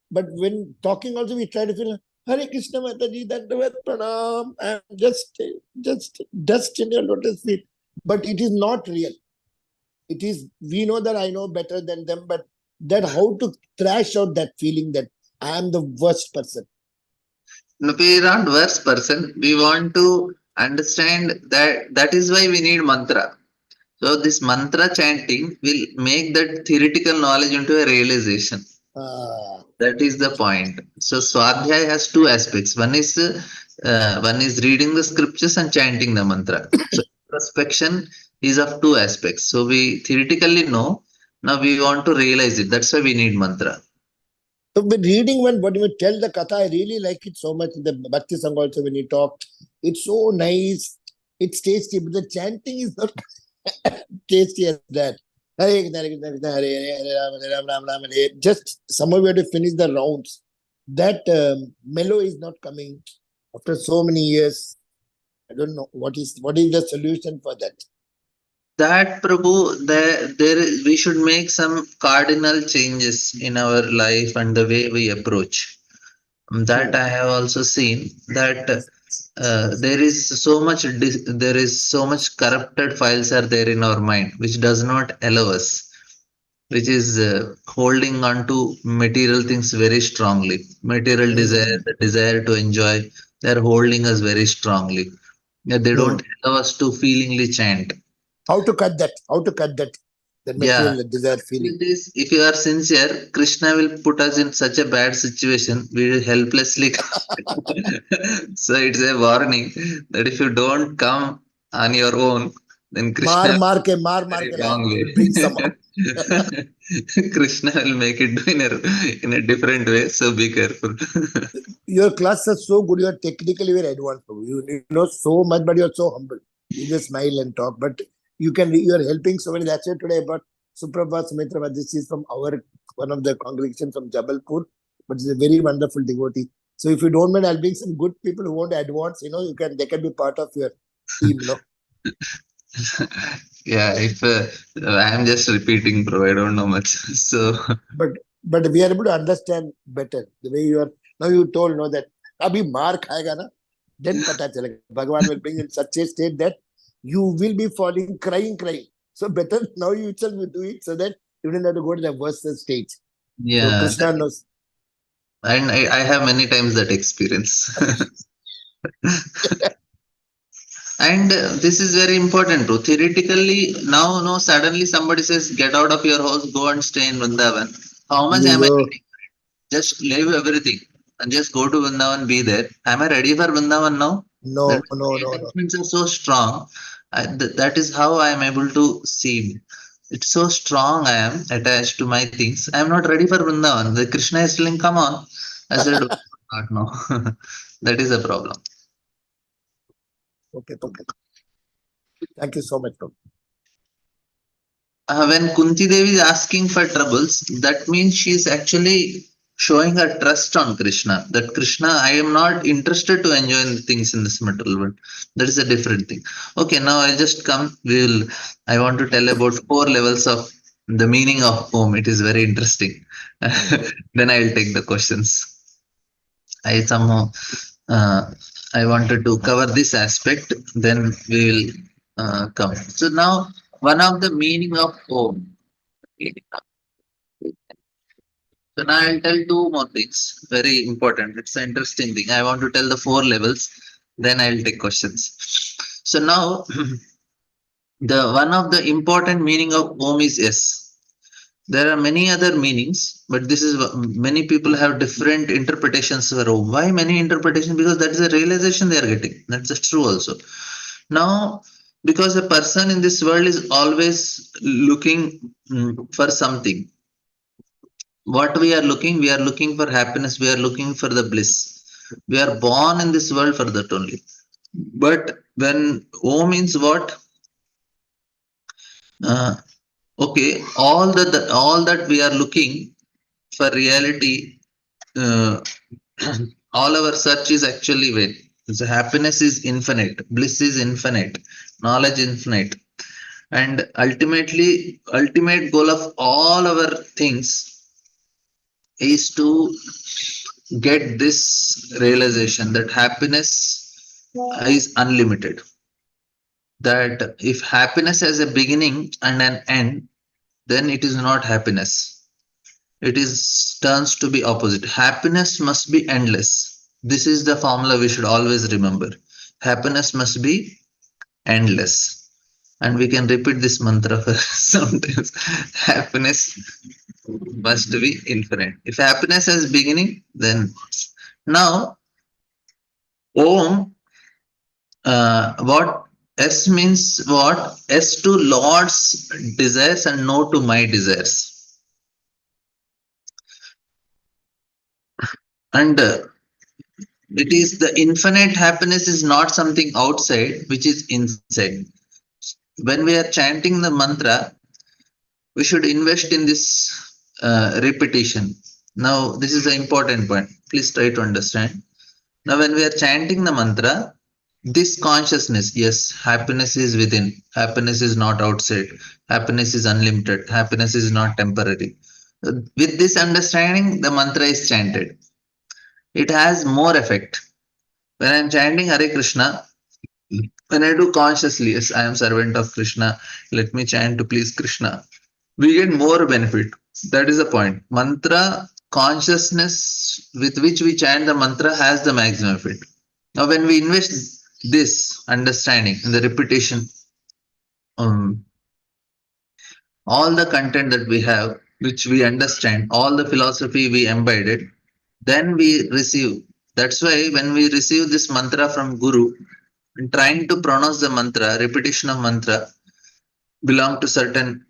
but when talking also we try to feel Hare Krishna Mataji, Dandavat Pranam, and just dust in your lotus feet. But it is not real. It is, we know that I know better than them, but that how to thrash out that feeling that I am the worst person. No, we are not worse person. We want to understand that is why we need mantra. So this mantra chanting will make that theoretical knowledge into a realization. That is the point. So Swadhyaya has two aspects. One is reading the scriptures and chanting the mantra. So introspection is of two aspects. So we theoretically know. Now we want to realize it. That's why we need mantra. So with reading one, what you tell the katha, I really like it so much. The Bhakti Sangha also when you talk, it's so nice. It's tasty, but the chanting is not tasty as that. Hare Krishna, Hare Krishna, Krishna Hare Hare, Hare Rama, Hare Rama, Rama Rama Hare. Just somehow we have to finish the rounds. That mellow is not coming after so many years. I don't know what is the solution for that. That Prabhu, we should make some cardinal changes in our life and the way we approach. That I have also seen that there is so much corrupted files are there in our mind, which does not allow us, which is holding on to material things very strongly. Material desire, the desire to enjoy, they are holding us very strongly. Yeah, they don't allow us to feelingly chant. How to cut that? How to cut that? The Yeah. material desire feeling. If you are sincere, Krishna will put us in such a bad situation. We will helplessly. So it's a warning that if you don't come on your own, then Krishna Maar ke very la, wrong it way. will bring somehow. Krishna will make it in a different way. So be careful. Your class is so good. You are technically very advanced. You know so much, but you are so humble. You just smile and talk. But you are helping so many. That's why today about Suprabhat Sumitra. This is from one of the congregation from Jabalpur, but it's a very wonderful devotee. So if you don't mind, I'll bring some good people who want to advance. They can be part of your team. Yeah, if I am just repeating, bro, I don't know much. So, but we are able to understand better the way you are. Now you told that abhi maar khayega na, then pata chalega. Bhagavan will bring in such a state that you will be falling, crying. So better now you itself will do it so that you don't have to go to the worst stage. So yeah, Krishna knows. and I have many times that experience. And this is very important too. Theoretically, now, no, suddenly somebody says, get out of your house, go and stay in Vrindavan. How much am I Yo, ready? Just leave everything and just go to Vrindavan, be there. Am I ready for Vrindavan now? That no. means attachments are so strong. That is how I am able to see. It's so strong I am attached to my things. I am not ready for Vrindavan. The Krishna is telling, come on. I said, not no. That is a problem. Okay. Thank you so much. When Kunti Devi is asking for troubles, that means she is actually showing her trust on Krishna. That Krishna, I am not interested to enjoy things in this material world. That is a different thing. Okay, now I'll just come. I want to tell about 4 levels of the meaning of Om. It is very interesting. Then I'll take the questions. I somehow I wanted to cover this aspect. Then we will come. So now one of the meaning of Om. So now I'll tell 2 more things. Very important. It's an interesting thing. I want to tell the 4 levels. Then I'll take questions. So now the one of the important meaning of Om is yes. There are many other meanings, but this is many people have different interpretations for Om. Why many interpretations? Because that is a realization they are getting. That's just true also. Now, because a person in this world is always looking for something. What we are looking for happiness, we are looking for the bliss. We are born in this world for that only. But when Om means what? Okay, all that we are looking for reality, all our search is actually vain. So happiness is infinite, bliss is infinite, knowledge infinite, and ultimate goal of all our things is to get this realization that happiness is unlimited. That if happiness has a beginning and an end, then it is not happiness. It is turns to be opposite. Happiness must be endless. This is the formula we should always remember. Happiness must be endless. And we can repeat this mantra for sometimes. Happiness must be infinite. If happiness has beginning, then now Om, what S means what? S to Lord's desires and no to my desires. And it is the infinite happiness is not something outside, which is inside. When we are chanting the mantra, we should invest in this repetition. Now, this is an important point. Please try to understand. Now, when we are chanting the mantra, This consciousness, yes, happiness is within, happiness is not outside, happiness is unlimited, happiness is not temporary. With this understanding, the mantra is chanted. It has more effect. When I'm chanting Hare Krishna, when I do consciously, yes, I am servant of Krishna, let me chant to please Krishna, we get more benefit. That is the point. Mantra consciousness with which we chant the mantra has the maximum effect. Now, when we invest this understanding in the repetition, um, all the content that we have, which we understand, all the philosophy we imbibed, then we receive. That's why when we receive this mantra from Guru, trying to pronounce the mantra, repetition of mantra belong to certain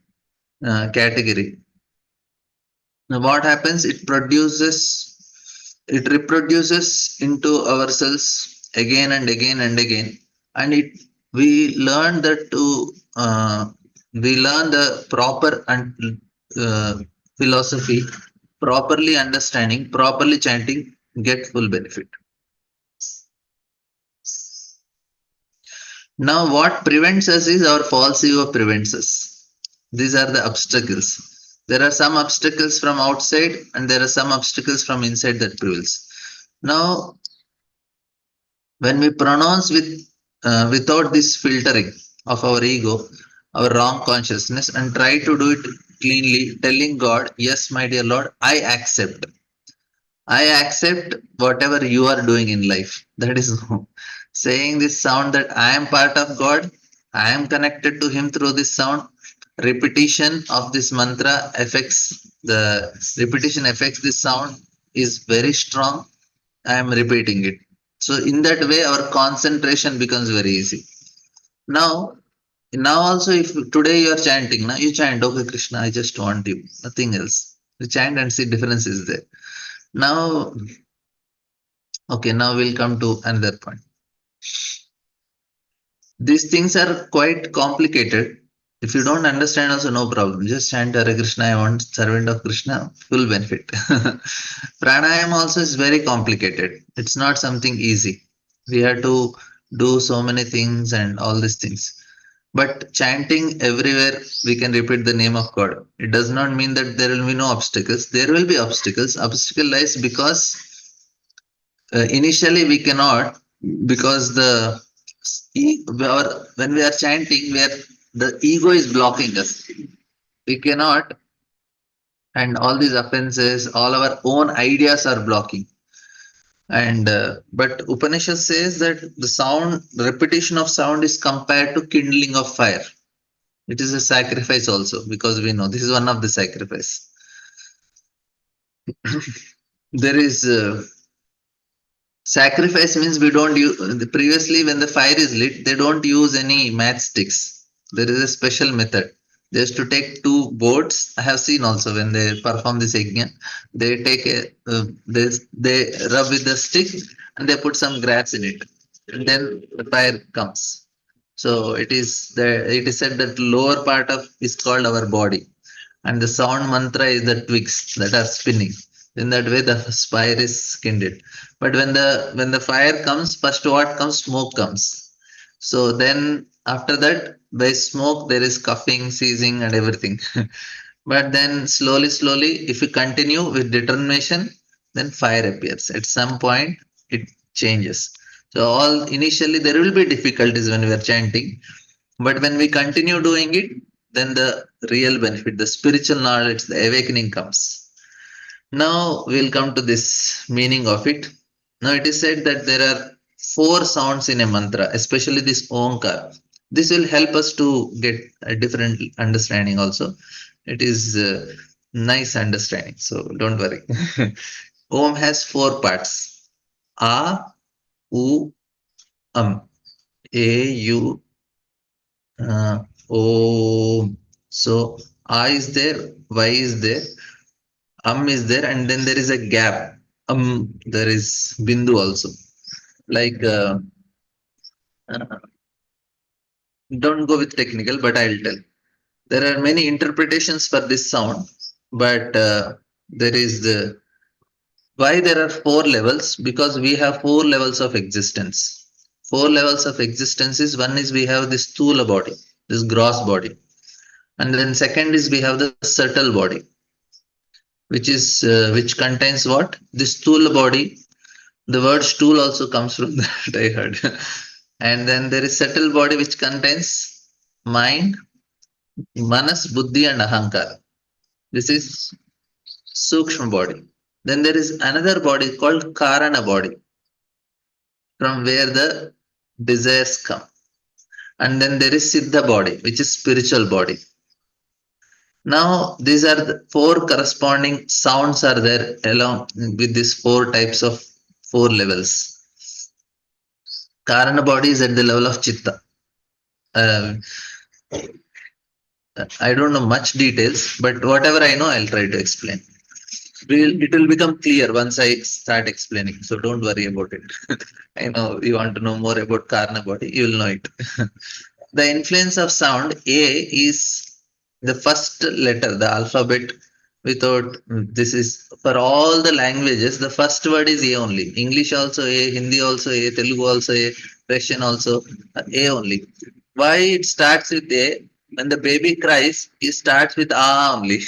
category. Now, what happens? It reproduces into ourselves again and again and again, and we learn that we learn the proper and philosophy, properly understanding, properly chanting, get full benefit. Now, what prevents us is our false ego prevents us. These are the obstacles. There are some obstacles from outside, and there are some obstacles from inside that prevails. Now, when we pronounce without this filtering of our ego, our wrong consciousness, and try to do it cleanly, telling God, yes, my dear Lord, I accept. I accept whatever you are doing in life. That is saying this sound that I am part of God, I am connected to Him through this sound. Repetition of this mantra affects this sound is very strong. I am repeating it. So in that way, our concentration becomes very easy. Now, also, if today you are chanting, now you chant, okay, Krishna, I just want you, nothing else. You chant and see difference is there. Now, okay, now we'll come to another point. These things are quite complicated. If you don't understand, also no problem. Just chant Hare Krishna, I want servant of Krishna, full benefit. Pranayam also is very complicated. It's not something easy. We have to do so many things and all these things. But chanting everywhere, we can repeat the name of God. It does not mean that there will be no obstacles. There will be obstacles. Obstacle lies because initially we cannot, because when we are chanting, the ego is blocking us. We cannot, and all these offenses, all our own ideas are blocking. And but Upanishad says that the repetition of sound is compared to kindling of fire. It is a sacrifice also, because we know this is one of the sacrifice. There is sacrifice means we don't use, previously when the fire is lit, they don't use any matchsticks. There is a special method. They used to take two boards. I have seen also when they perform this yajna, they take they rub with the stick and they put some grass in it, and then the fire comes. So it is said that lower part of is called our body, and the sound mantra is the twigs that are spinning. In that way, the fire is kindled. But when the fire comes, first what comes? Smoke comes. So then after that, by smoke there is coughing, seizing, and everything. But then slowly, if you continue with determination, then fire appears. At some point, it changes. So all initially there will be difficulties when we are chanting, but when we continue doing it, then the real benefit, the spiritual knowledge, the awakening comes. Now we'll come to this meaning of it. Now it is said that there are four sounds in a mantra, especially this Omkar. This will help us to get a different understanding also. It is nice understanding, so don't worry. Om has four parts. A, U, A, U, Om. So A is there, Y is there, is there, and then there is a gap. There is Bindu also. Like, don't go with technical, but I'll tell. There are many interpretations for this sound, but there is why there are four levels, because we have four levels of existence. Four levels of existence is, one is we have this sthula body, this gross body. And then second is we have the subtle body, which contains what? This sthula body. The word stool also comes from that, I heard. And then there is subtle body which contains mind, manas, buddhi, and ahankara. This is sukshma body. Then there is another body called karana body, from where the desires come. And then there is siddha body, which is spiritual body. Now, these are the four corresponding sounds are there along with these four types of four levels. Karana body is at the level of chitta. Uh, I don't know much details, but whatever I know, I'll try to explain. It will become clear once I start explaining. So don't worry about it. I know you want to know more about Karna body, you will know it. The influence of sound, A is the first letter, the alphabet. Without this is for all the languages, the first word is A only. English also A, Hindi also A, Telugu also A, Russian also A only. Why it starts with A? When the baby cries, it starts with A only.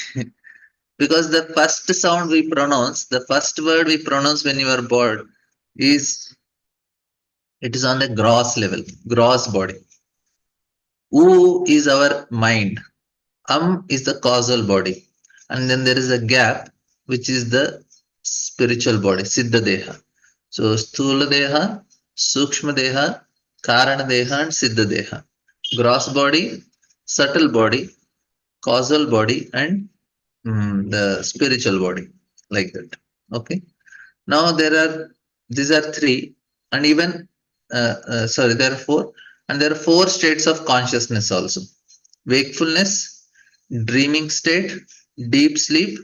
Because the first sound we pronounce, the first word we pronounce when you are born is, it is on the gross level, gross body. U is our mind. Is the causal body. And then there is a gap, which is the spiritual body, Siddha Deha. So Sthula Deha, Sukshma Deha, Karana Deha, and Siddha Deha. Gross body, subtle body, causal body, and the spiritual body, like that. Okay. Now these are three, and even there are four, and there are four states of consciousness also: wakefulness, dreaming state, deep sleep,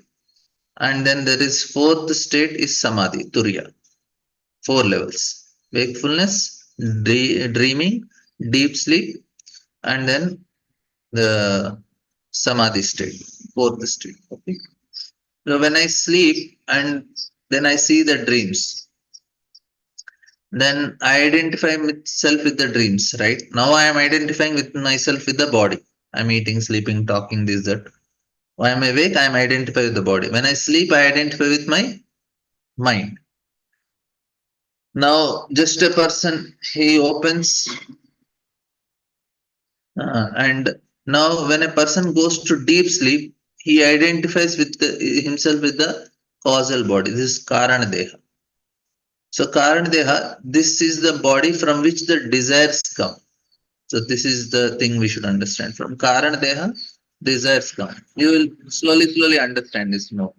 and then there is fourth state is samadhi, turiya. Four levels: wakefulness, dreaming, deep sleep, and then the samadhi state, fourth state. Okay. So when I sleep and then I see the dreams, then I identify myself with the dreams, right? Now I am identifying with myself with the body. I'm eating, sleeping, talking, this, that. When I'm awake, I'm identified with the body. When I sleep, I identify with my mind. Now, just a person, he opens, and now when a person goes to deep sleep, he identifies with himself with the causal body. This is Karana Deha. So Karana Deha, this is the body from which the desires come. So this is the thing we should understand. From Karana Deha, desires come. You will slowly understand this now.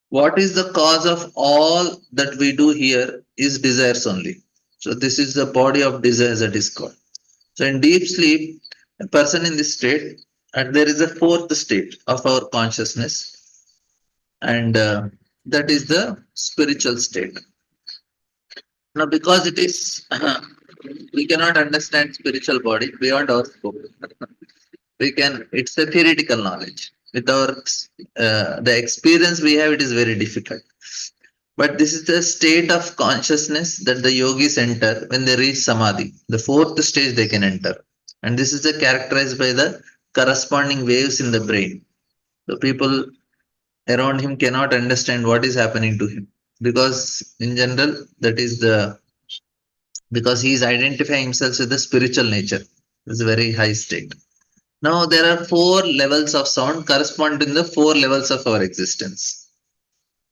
What is the cause of all that we do here is desires only. So this is the body of desires that is called. So in deep sleep, a person in this state, and there is a fourth state of our consciousness, and that is the spiritual state. Now, because it is, we cannot understand spiritual body beyond our scope. It's a theoretical knowledge. With our, the experience we have, it is very difficult. But this is the state of consciousness that the yogis enter when they reach samadhi. The fourth stage they can enter. And this is characterized by the corresponding waves in the brain. So people around him cannot understand what is happening to him. Because in general, because he is identifying himself with the spiritual nature. It's a very high state. Now there are four levels of sound corresponding to the four levels of our existence.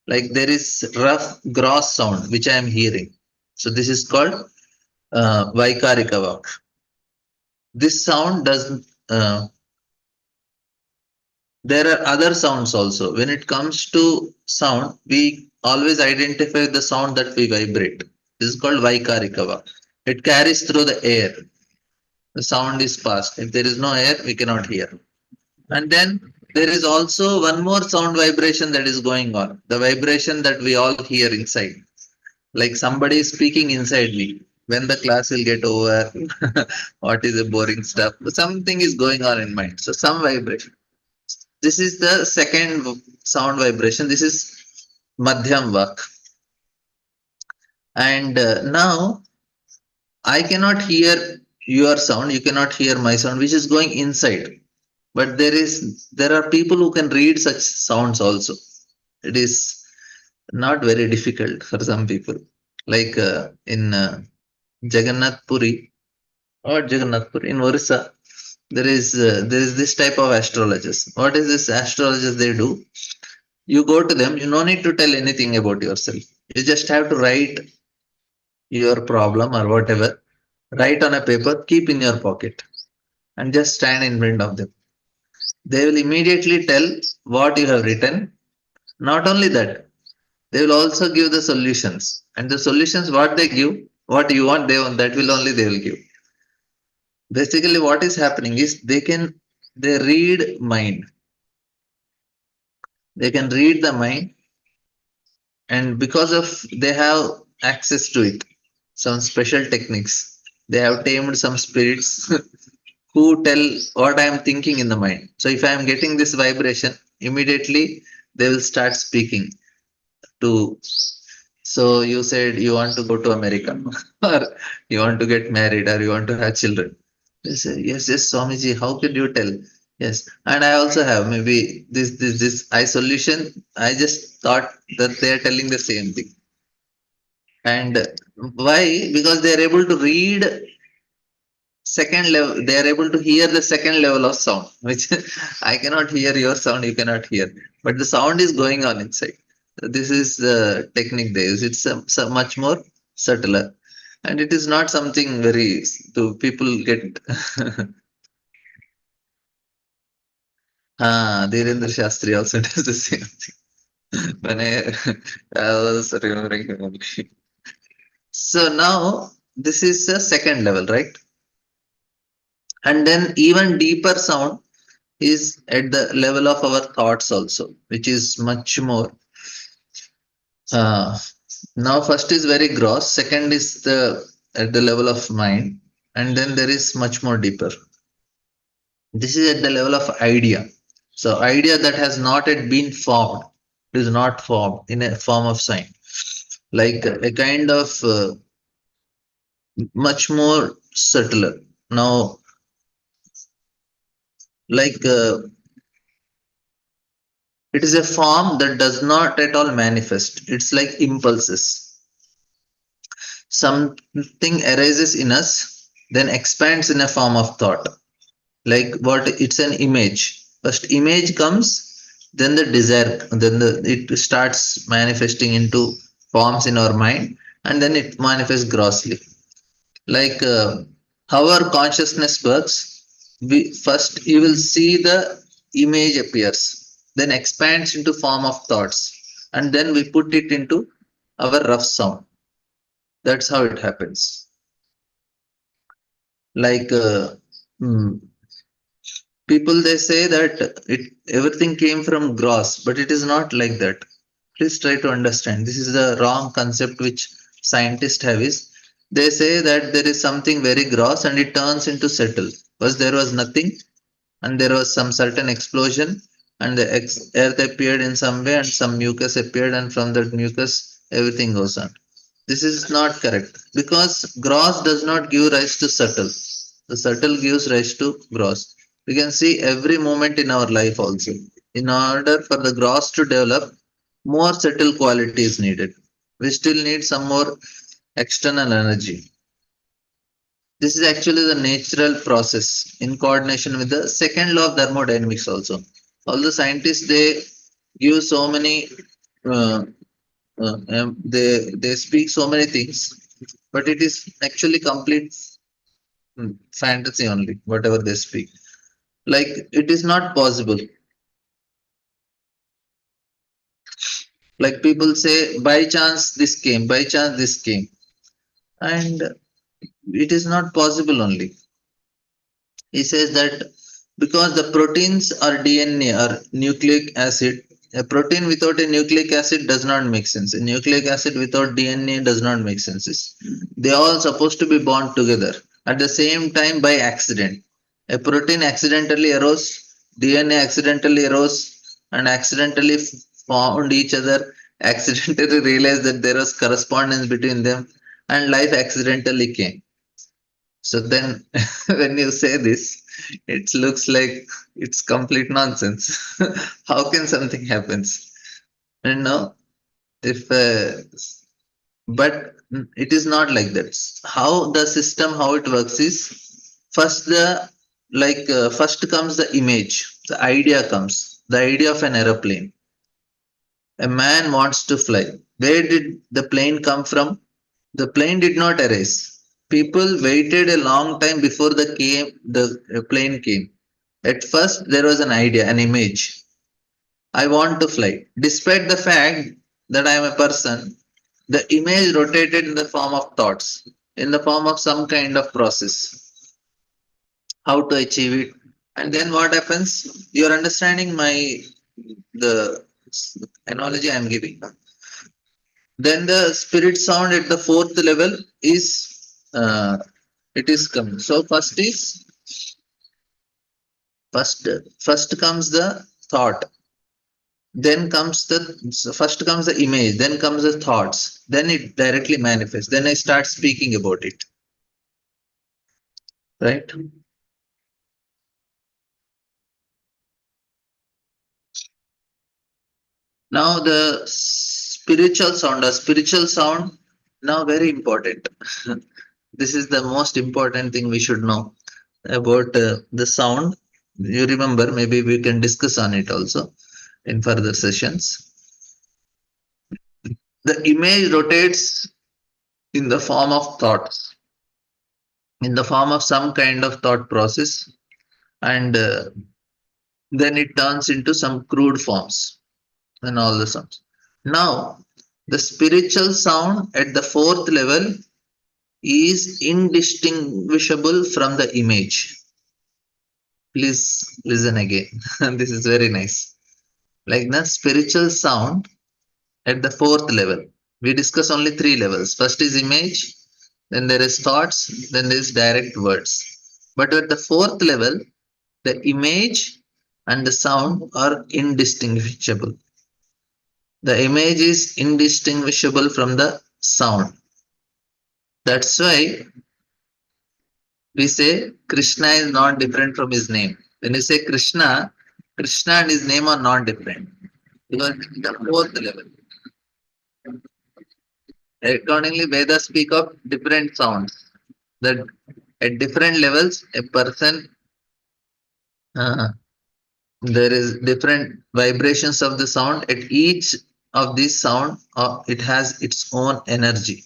Like there is rough, gross sound, which I am hearing. So this is called Vaikarika Vak. This sound doesn't, there are other sounds also. When it comes to sound, we always identify the sound that we vibrate. This is called Vaikarika Vak. It carries through the air. The sound is passed. If there is no air, we cannot hear. And then there is also one more sound vibration that is going on. The vibration that we all hear inside. Like somebody is speaking inside me. When the class will get over, what is the boring stuff? Something is going on in mind. So some vibration. This is the second sound vibration. This is Madhyam Vak. And now I cannot hear your sound, you cannot hear my sound, which is going inside. But there are people who can read such sounds also. It is not very difficult for some people. Like in Jagannath Puri or Jagannath Puri in Orissa, there is this type of astrologers. What is this astrologers they do? You go to them, you no need to tell anything about yourself. You just have to write your problem or whatever, write on a paper, keep in your pocket, and just stand in front of them. They will immediately tell what you have written. Not only that, they will also give the solutions. And the solutions, what they give, what you want, that will only they will give. Basically, what is happening is they read mind. They can read the mind, and because of they have access to it, some special techniques. They have tamed some spirits who tell what I am thinking in the mind. So if I am getting this vibration, immediately they will start speaking to. So you said you want to go to America, or you want to get married, or you want to have children. They say, yes, yes, Swamiji, how could you tell? Yes, and I also have maybe this I solution. I just thought that they are telling the same thing. And why? Because they are able to read second level, they are able to hear the second level of sound, which I cannot hear your sound, you cannot hear, but the sound is going on inside. This is the technique they use. It's much more subtler, and it is not something very to people get. Dhirendra Shastri also does the same thing. When I was remembering him only. So now this is the second level, right? And then even deeper sound is at the level of our thoughts also, which is much more. Uh, Now first is very gross, second is the at the level of mind, and then there is much more deeper. This is at the level of idea. So idea that has not yet been formed, is not formed in a form of sign, like a kind of much more subtler. Now, like it is a form that does not at all manifest. It's like impulses. Something arises in us, then expands in a form of thought. Like what? It's an image. First image comes, then the desire, then it starts manifesting into forms in our mind, and then it manifests grossly. Like how our consciousness works. First you will see the image appears, then expands into form of thoughts, and then we put it into our rough sound. That's how it happens. Like people, they say that everything came from gross, but it is not like that. Please try to understand. This is the wrong concept which scientists have. Is they say that there is something very gross and it turns into subtle. Because there was nothing, and there was some certain explosion, and the earth appeared in some way, and some mucus appeared, and from that mucus everything goes on. This is not correct, because gross does not give rise to subtle. The subtle gives rise to gross. We can see every moment in our life also. In order for the gross to develop, more subtle quality is needed. We still need some more external energy. This is actually the natural process in coordination with the second law of thermodynamics also. All the scientists, they give so many uh, they speak so many things, but it is actually complete fantasy only, whatever they speak. Like it is not possible. Like people say, by chance this came, by chance this came, and it is not possible only. He says that because the proteins are DNA or nucleic acid, a protein without a nucleic acid does not make sense. A nucleic acid without DNA does not make sense. They are all supposed to be bound together at the same time by accident. A protein accidentally arose, DNA accidentally arose, and accidentally found each other, accidentally realized that there was correspondence between them, and life accidentally came. So then, when you say this, it looks like it's complete nonsense. How can something happens? And no, if but it is not like that. How the system, how it works is first first comes the image, the idea comes, the idea of an aeroplane. A man wants to fly. Where did the plane come from? The plane did not arise. People waited a long time before the plane came. At first, there was an idea, an image. I want to fly. Despite the fact that I am a person, the image rotated in the form of thoughts, in the form of some kind of process. How to achieve it? And then what happens? You are understanding the analogy I am giving. Then the spirit sound at the fourth level is it is coming. So first comes the thought, then comes first comes the image, then comes the thoughts, then it directly manifests. Then I start speaking about it. Right? Now the spiritual sound, now very important. This is the most important thing we should know about the sound. You remember, maybe we can discuss on it also in further sessions. The image rotates in the form of thoughts, in the form of some kind of thought process, and then it turns into some crude forms and all the sounds. Now, the spiritual sound at the fourth level is indistinguishable from the image. Please listen again. This is very nice. Like the spiritual sound at the fourth level, we discuss only three levels. First is image, then there is thoughts, then there is direct words. But at the fourth level, the image and the sound are indistinguishable. The image is indistinguishable from the sound. That's why we say Krishna is not different from his name. When you say Krishna, Krishna and his name are not different. Because the fourth level. Accordingly, Vedas speak of different sounds. That at different levels, a person, uh, there is different vibrations of the sound. At each of these sound, it has its own energy.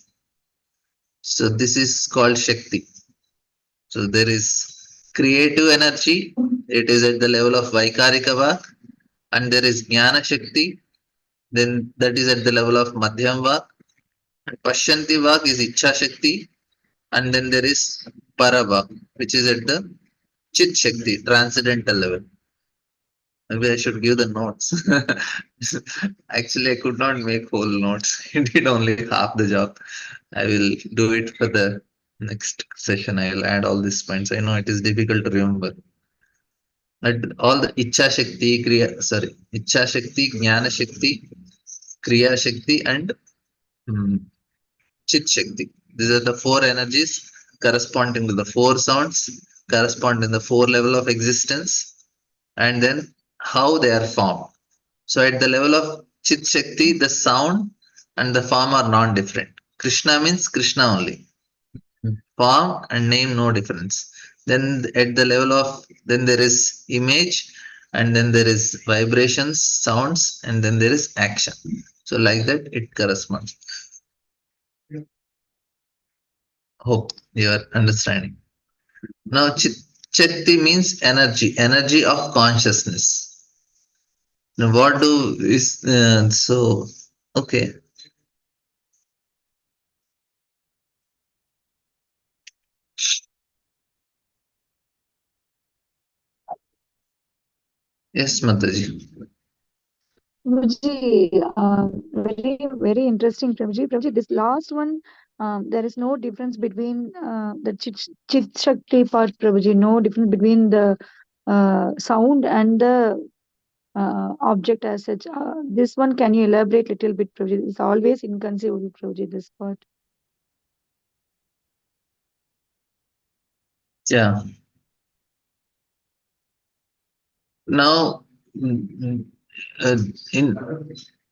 So this is called Shakti. So there is creative energy. It is at the level of Vaikarika Vak. And there is Jnana Shakti. Then that is at the level of Madhyam Vak. And Pashyanti Vak is Ichha Shakti. And then there is Paravak, which is at the Chit Shakti, transcendental level. Maybe I should give the notes. Actually, I could not make whole notes. I did only half the job. I will do it for the next session. I will add all these points. I know it is difficult to remember. But all the Ichha Shakti, Ichha Shakti, Jnana Shakti, Kriya Shakti, and Chit Shakti. These are the four energies corresponding to the four sounds, corresponding to the four level of existence, and then how they are formed. So at the level of Chit Shakti, the sound and the form are non-different. Krishna means Krishna only. Form and name, no difference. Then at the level of, then there is image, and then there is vibrations, sounds, and then there is action. So like that it corresponds. Hope you are understanding. Now Chakti means energy, energy of consciousness. Now what do is so okay. Yes, Mataji. Prabhuji, very interesting, Prabhuji. Prabhuji, this last one, there is no difference between the Chit Shakti part, Prabhuji. No difference between the sound and the object as such. This one, can you elaborate little bit, Prabhuji? It's always inconceivable, Prabhuji, this part. Yeah. Now, uh, in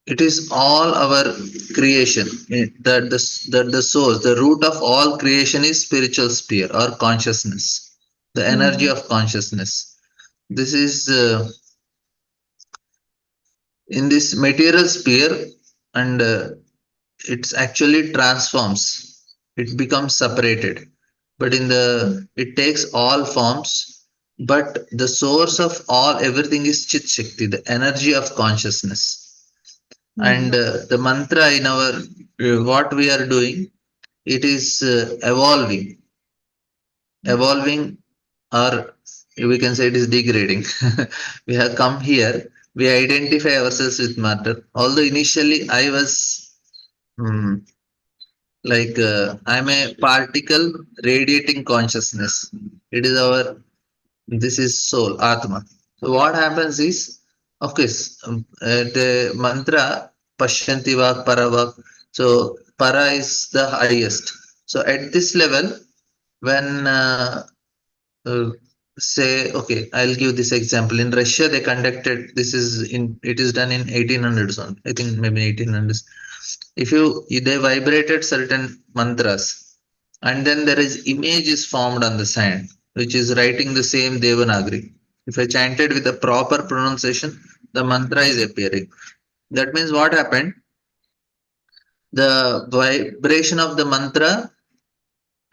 it is all our creation. The source, the root of all creation is spiritual sphere or consciousness, the energy of consciousness. This is in this material sphere, and it's actually transforms. It becomes separated, but in the it takes all forms. But the source of all everything is Chit Shakti, the energy of consciousness. And the mantra in our what we are doing, it is evolving, or we can say it is degrading. We have come here, we identify ourselves with matter. Although initially I was like I'm a particle radiating consciousness. It is our this is soul, Atma. So what happens is, of course, the mantra Pashyanti Vak Paravak. So Para is the highest. So at this level, when uh, say, okay, I'll give this example. In Russia, they conducted this is in it is done in 1800s. I think maybe 1800s. If they vibrated certain mantras, and then there is image is formed on the sand, which is writing the same Devanagari. If I chanted with the proper pronunciation, the mantra is appearing. That means what happened? The vibration of the mantra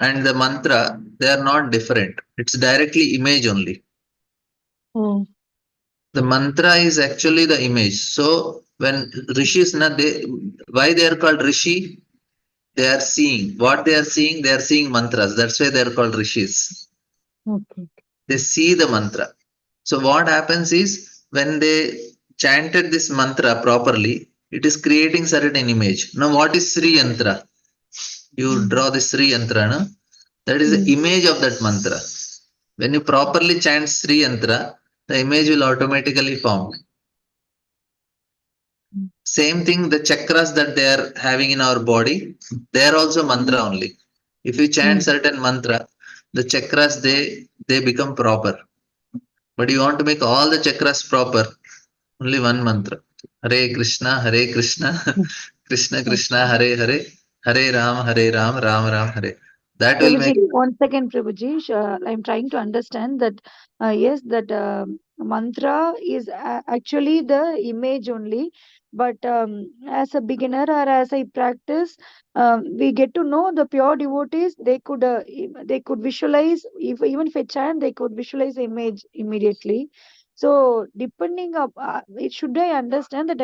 and the mantra, they are not different. It's directly image only. The mantra is actually the image. So when rishis, why they are called rishi? They are seeing. What they are seeing? They are seeing mantras. That's why they are called rishis. Okay. They see the mantra. So what happens is when they chanted this mantra properly, it is creating certain image. Now what is Sri Yantra? You draw the Sri Yantra, no? That is the image of that mantra. When you properly chant Sri Yantra, the image will automatically form. Same thing, the chakras that they are having in our body, they are also mantra only. If you chant certain mantra, the chakras they become proper. But you want to make all the chakras proper, only one mantra. Hare Krishna, Krishna Krishna, Hare Hare Ram, Ram Ram, Hare. That will Prabhuji, make one second, Prabhuji. I'm trying to understand that, yes, that mantra is actually the image only. But as a beginner or as I practice, we get to know the pure devotees. They could visualize, even if I chant, they could visualize the image immediately. So depending up, should I understand that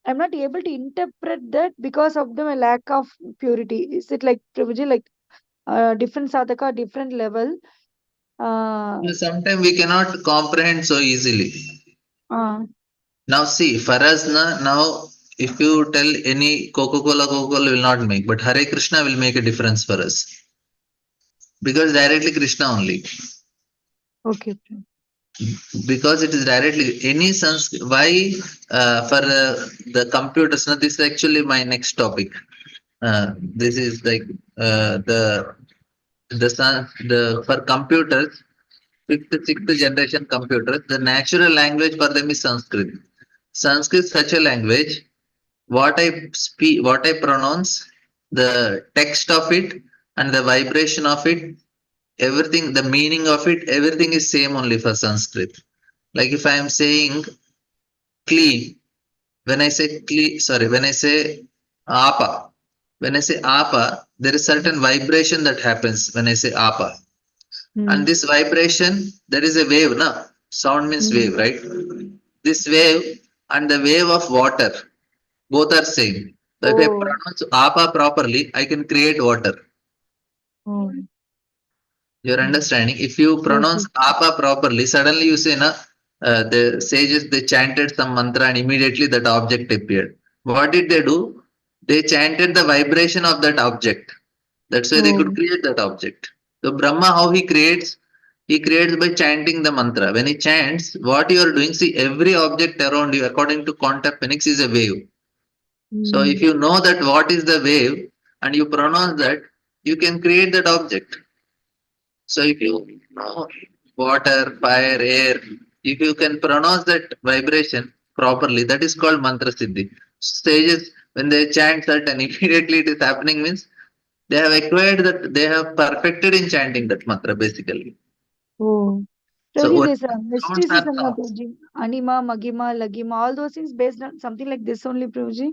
I'm not able to interpret that because of the lack of purity? Is it like, Prabhuji, like different sadhaka, different level? sometimes we cannot comprehend so easily. Uh, Now see, for us now if you tell any Coca-Cola will not make, but Hare Krishna will make a difference for us. Because directly Krishna only. okay. Because it is directly any Sanskrit. Why for the computers? Now this is actually my next topic. This is like the for computers, sixth generation computers. The natural language for them is Sanskrit. Sanskrit is such a language. What I speak, what I pronounce, the text of it and the vibration of it, everything, the meaning of it, everything is same only for Sanskrit. Like if I am saying clean, when I say clean, sorry, when I say apa, when I say apa, there is certain vibration that happens when I say apa. And this vibration, there is a wave, na? Sound means wave, right? This wave and the wave of water, both are same. So if I Oh, pronounce apa properly, I can create water. oh, You're understanding? If you yes, pronounce yes. apa properly, suddenly you say, na, the sages they chanted some mantra and immediately that object appeared. What did they do? They chanted the vibration of that object. That's why they could Oh, create that object. So Brahma, how he creates? he creates by chanting the mantra. When he chants, what you are doing, see, every object around you, according to quantum mechanics, is a wave. So if you know that what is the wave and you pronounce that, you can create that object. So if you know water, fire, air, if you can pronounce that vibration properly, that is called mantra siddhi. Stages when they chant that and immediately it is happening means they have acquired that, they have perfected in chanting that mantra basically. Oh. So Prabhuji, what this sounds are mysticism, na, sounds. Prabhuji. Anima, Magima, Lagima, all those things based on something like this only, Prabhuji.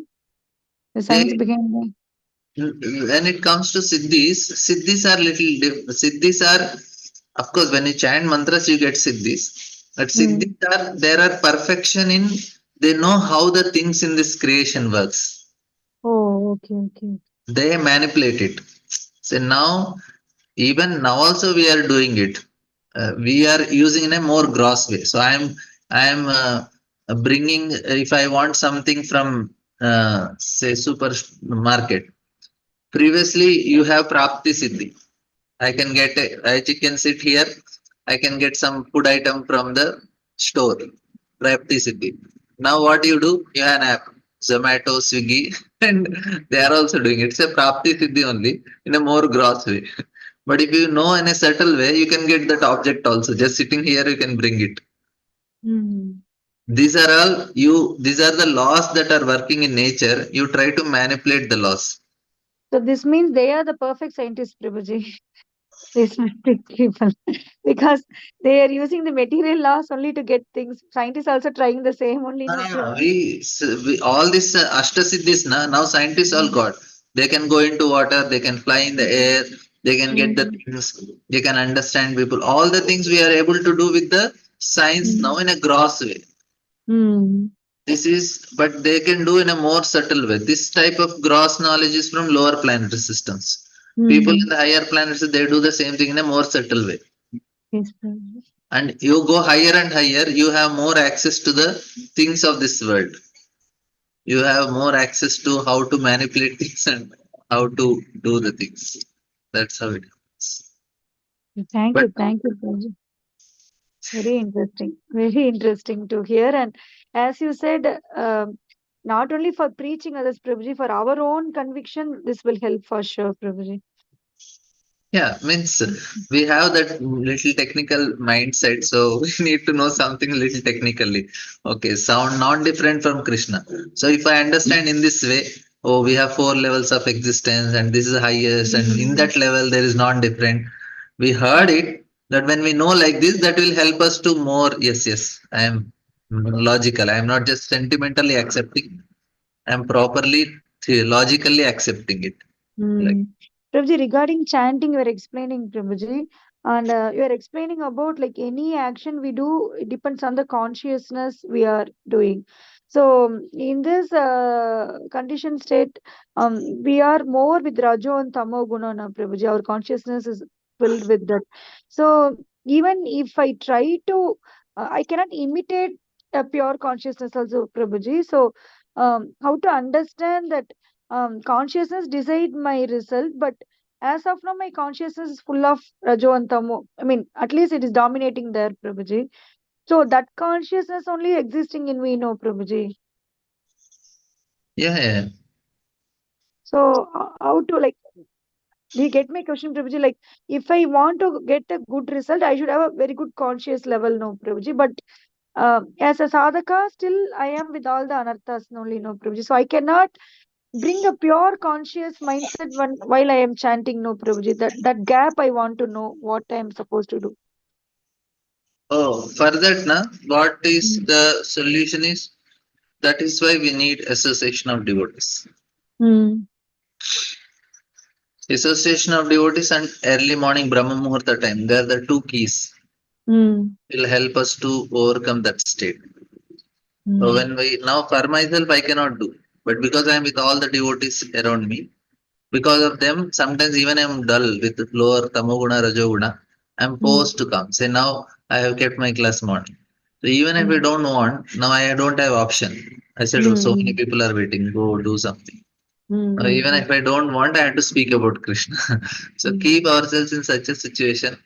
The science They behind that. when it comes to siddhis are siddhis are, of course, when you chant mantras, you get siddhis. But siddhis are, there are perfection in, they know how the things in this creation works. Oh, okay. They manipulate it. So now, even now also we are doing it. We are using in a more gross way. So I am bringing, if I want something from, say, supermarket. Previously, you have Prapti Siddhi. I can get I can sit here. I can get some food item from the store. Prapti Siddhi. Now what you do? You have an app, Zomato, Swiggy, and they are also doing it. It's a Prapti Siddhi only in a more gross way. But if you know in a subtle way, you can get that object also. Just sitting here, you can bring it. These are all you. These are the laws that are working in nature. You try to manipulate the laws. So this means they are the perfect scientists, Prabhuji. These mystic people. Because they are using the material laws only to get things. Scientists also trying the same only, no, Prabhuji? We all this Ashtasiddhis now scientists all got. They can go into water, they can fly in the air, they can get the things, they can understand people. All the things we are able to do with the science now in a gross way. This is, but they can do in a more subtle way. This type of gross knowledge is from lower planetary systems. People in the higher planets, they do the same thing in a more subtle way. Yes, Prabhuji. And you go higher and higher, you have more access to the things of this world. You have more access to how to manipulate things and how to do the things. That's how it happens. Thank But you, Prabhuji. Very interesting to hear. And as you said, not only for preaching others, Prabhuji, for our own conviction, this will help for sure, Prabhuji. yeah, means we have that little technical mindset, so we need to know something little technically. Okay, sound not different from Krishna. So if I understand in this way, oh, we have 4 levels of existence, and this is the highest, and in that level there is non-different. We heard it that when we know like this, that will help us to more. Yes, I am logical. I am not just sentimentally accepting. I am properly theologically accepting it. Like. Prabhuji, regarding chanting, you are explaining, Prabhuji, and you are explaining about like any action we do, it depends on the consciousness we are doing. So, in this conditioned state, we are more with Rajo and Tamo Guna, na, Prabhuji. Our consciousness is filled with that. So, even if I try to, I cannot imitate a pure consciousness also, Prabhuji. So, how to understand that consciousness decide my result, but as of now my consciousness is full of rajo and tamo. I mean, at least it is dominating there, Prabhuji. So that consciousness only existing in me, no, Prabhuji. Yeah. So how to, like, do you get my question, Prabhuji? Like, if I want to get a good result, I should have a very good conscious level, no, Prabhuji. But as a sadhaka, still I am with all the anarthas only, no, Prabhuji. So I cannot bring a pure conscious mindset while I am chanting, no, Prabhuji. That gap I want to know what I am supposed to do. Oh, for that, na, what is the solution is, that is why we need association of devotees. Association of devotees and early morning Brahma Muhurta time, they are the two keys. Will help us to overcome that state. So when we, now for myself I cannot do, but because I am with all the devotees around me, because of them, sometimes even I am dull with lower tamoguna, rajoguna, I am forced to come. Say now I have kept my class morning. So even if I don't want, now I don't have option. I said, oh, so many people are waiting, go do something. Even if I don't want, I have to speak about Krishna. So keep ourselves in such a situation.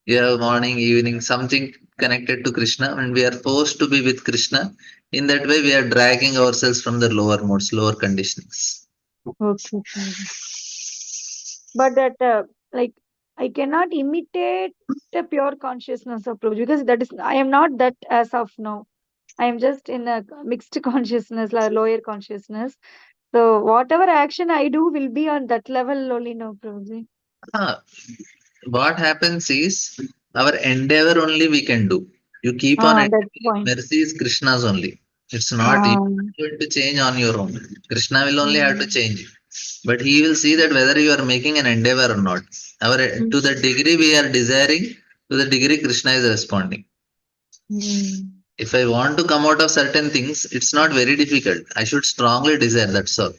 You have morning, evening, something connected to Krishna, and we are forced to be with Krishna. In that way, we are dragging ourselves from the lower modes, lower conditionings. Okay, Prabhuji. But that, like, I cannot imitate the pure consciousness of Prabhuji because that is, I am not that as of now. I am just in a mixed consciousness, like lower consciousness. So whatever action I do will be on that level only now, Prabhuji. Ah, what happens is our endeavor only we can do. You keep on That's the endeavoring. point. Mercy is Krishna's only. It's not you going to change on your own. Krishna will only have to change it. But he will see that whether you are making an endeavor or not. Our to the degree we are desiring, to the degree Krishna is responding. If I want to come out of certain things, it's not very difficult. I should strongly desire, that's all.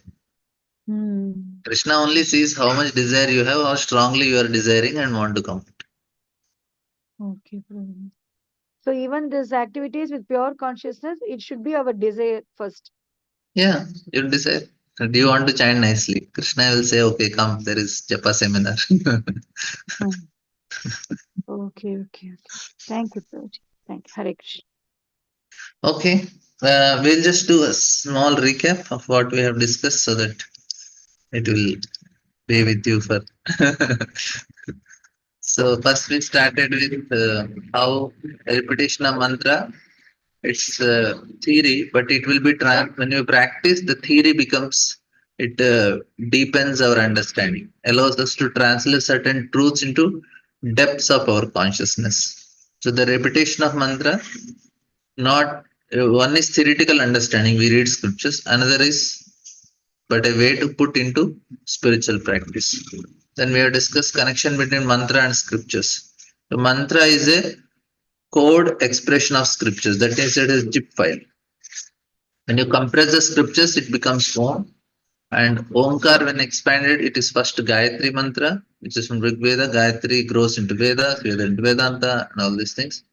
Krishna only sees how much desire you have, how strongly you are desiring and want to come. Okay, Prabhuji. So even this activities with pure consciousness, it should be our desire first. Yeah, you desire. Do you want to chant nicely? Krishna will say, okay, come, there is Japa seminar. Okay. Thank you, Prabhuji. Thank you. Hare Krishna. Okay, we'll just do a small recap of what we have discussed so that it will be with you for. So first we started with how repetition of mantra. It's theory, but it will be when you practice. The theory becomes it deepens our understanding, allows us to translate certain truths into depths of our consciousness. So the repetition of mantra, not one is theoretical understanding. We read scriptures. Another is but a way to put into spiritual practice. Then we have discussed connection between mantra and scriptures. The mantra is a code expression of scriptures. That is, it is zip file. When you compress the scriptures, it becomes Om. And Omkar, when expanded, it is first Gayatri mantra, which is from Rig Veda. Gayatri grows into Vedas, Veda into Vedanta, and all these things.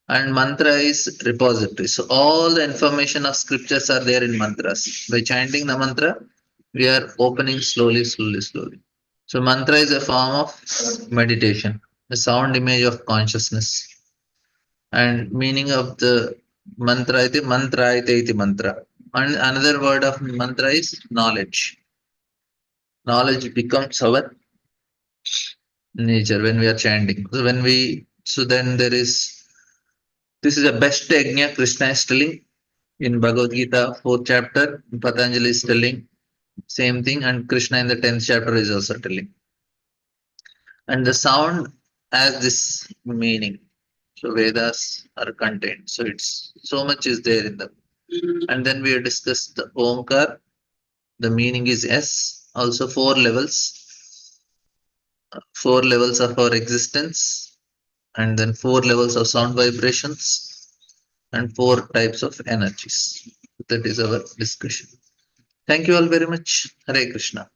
And mantra is repository. So all the information of scriptures are there in mantras. By chanting the mantra, we are opening slowly. So mantra is a form of meditation, a sound image of consciousness. And meaning of the mantra iti mantra. And another word of mantra is knowledge. Knowledge becomes our nature when we are chanting. So then there is this is the best yajna Krishna is telling in Bhagavad Gita, 4th chapter. Patanjali is telling same thing, and Krishna in the 10th chapter is also telling. And the sound has this meaning. So Vedas are contained. So it's so much is there in them. And then we have discussed the Omkar. The meaning is S. Also 4 levels of our existence, and then 4 levels of sound vibrations, and 4 types of energies. That is our discussion. Thank you all very much. Hare Krishna.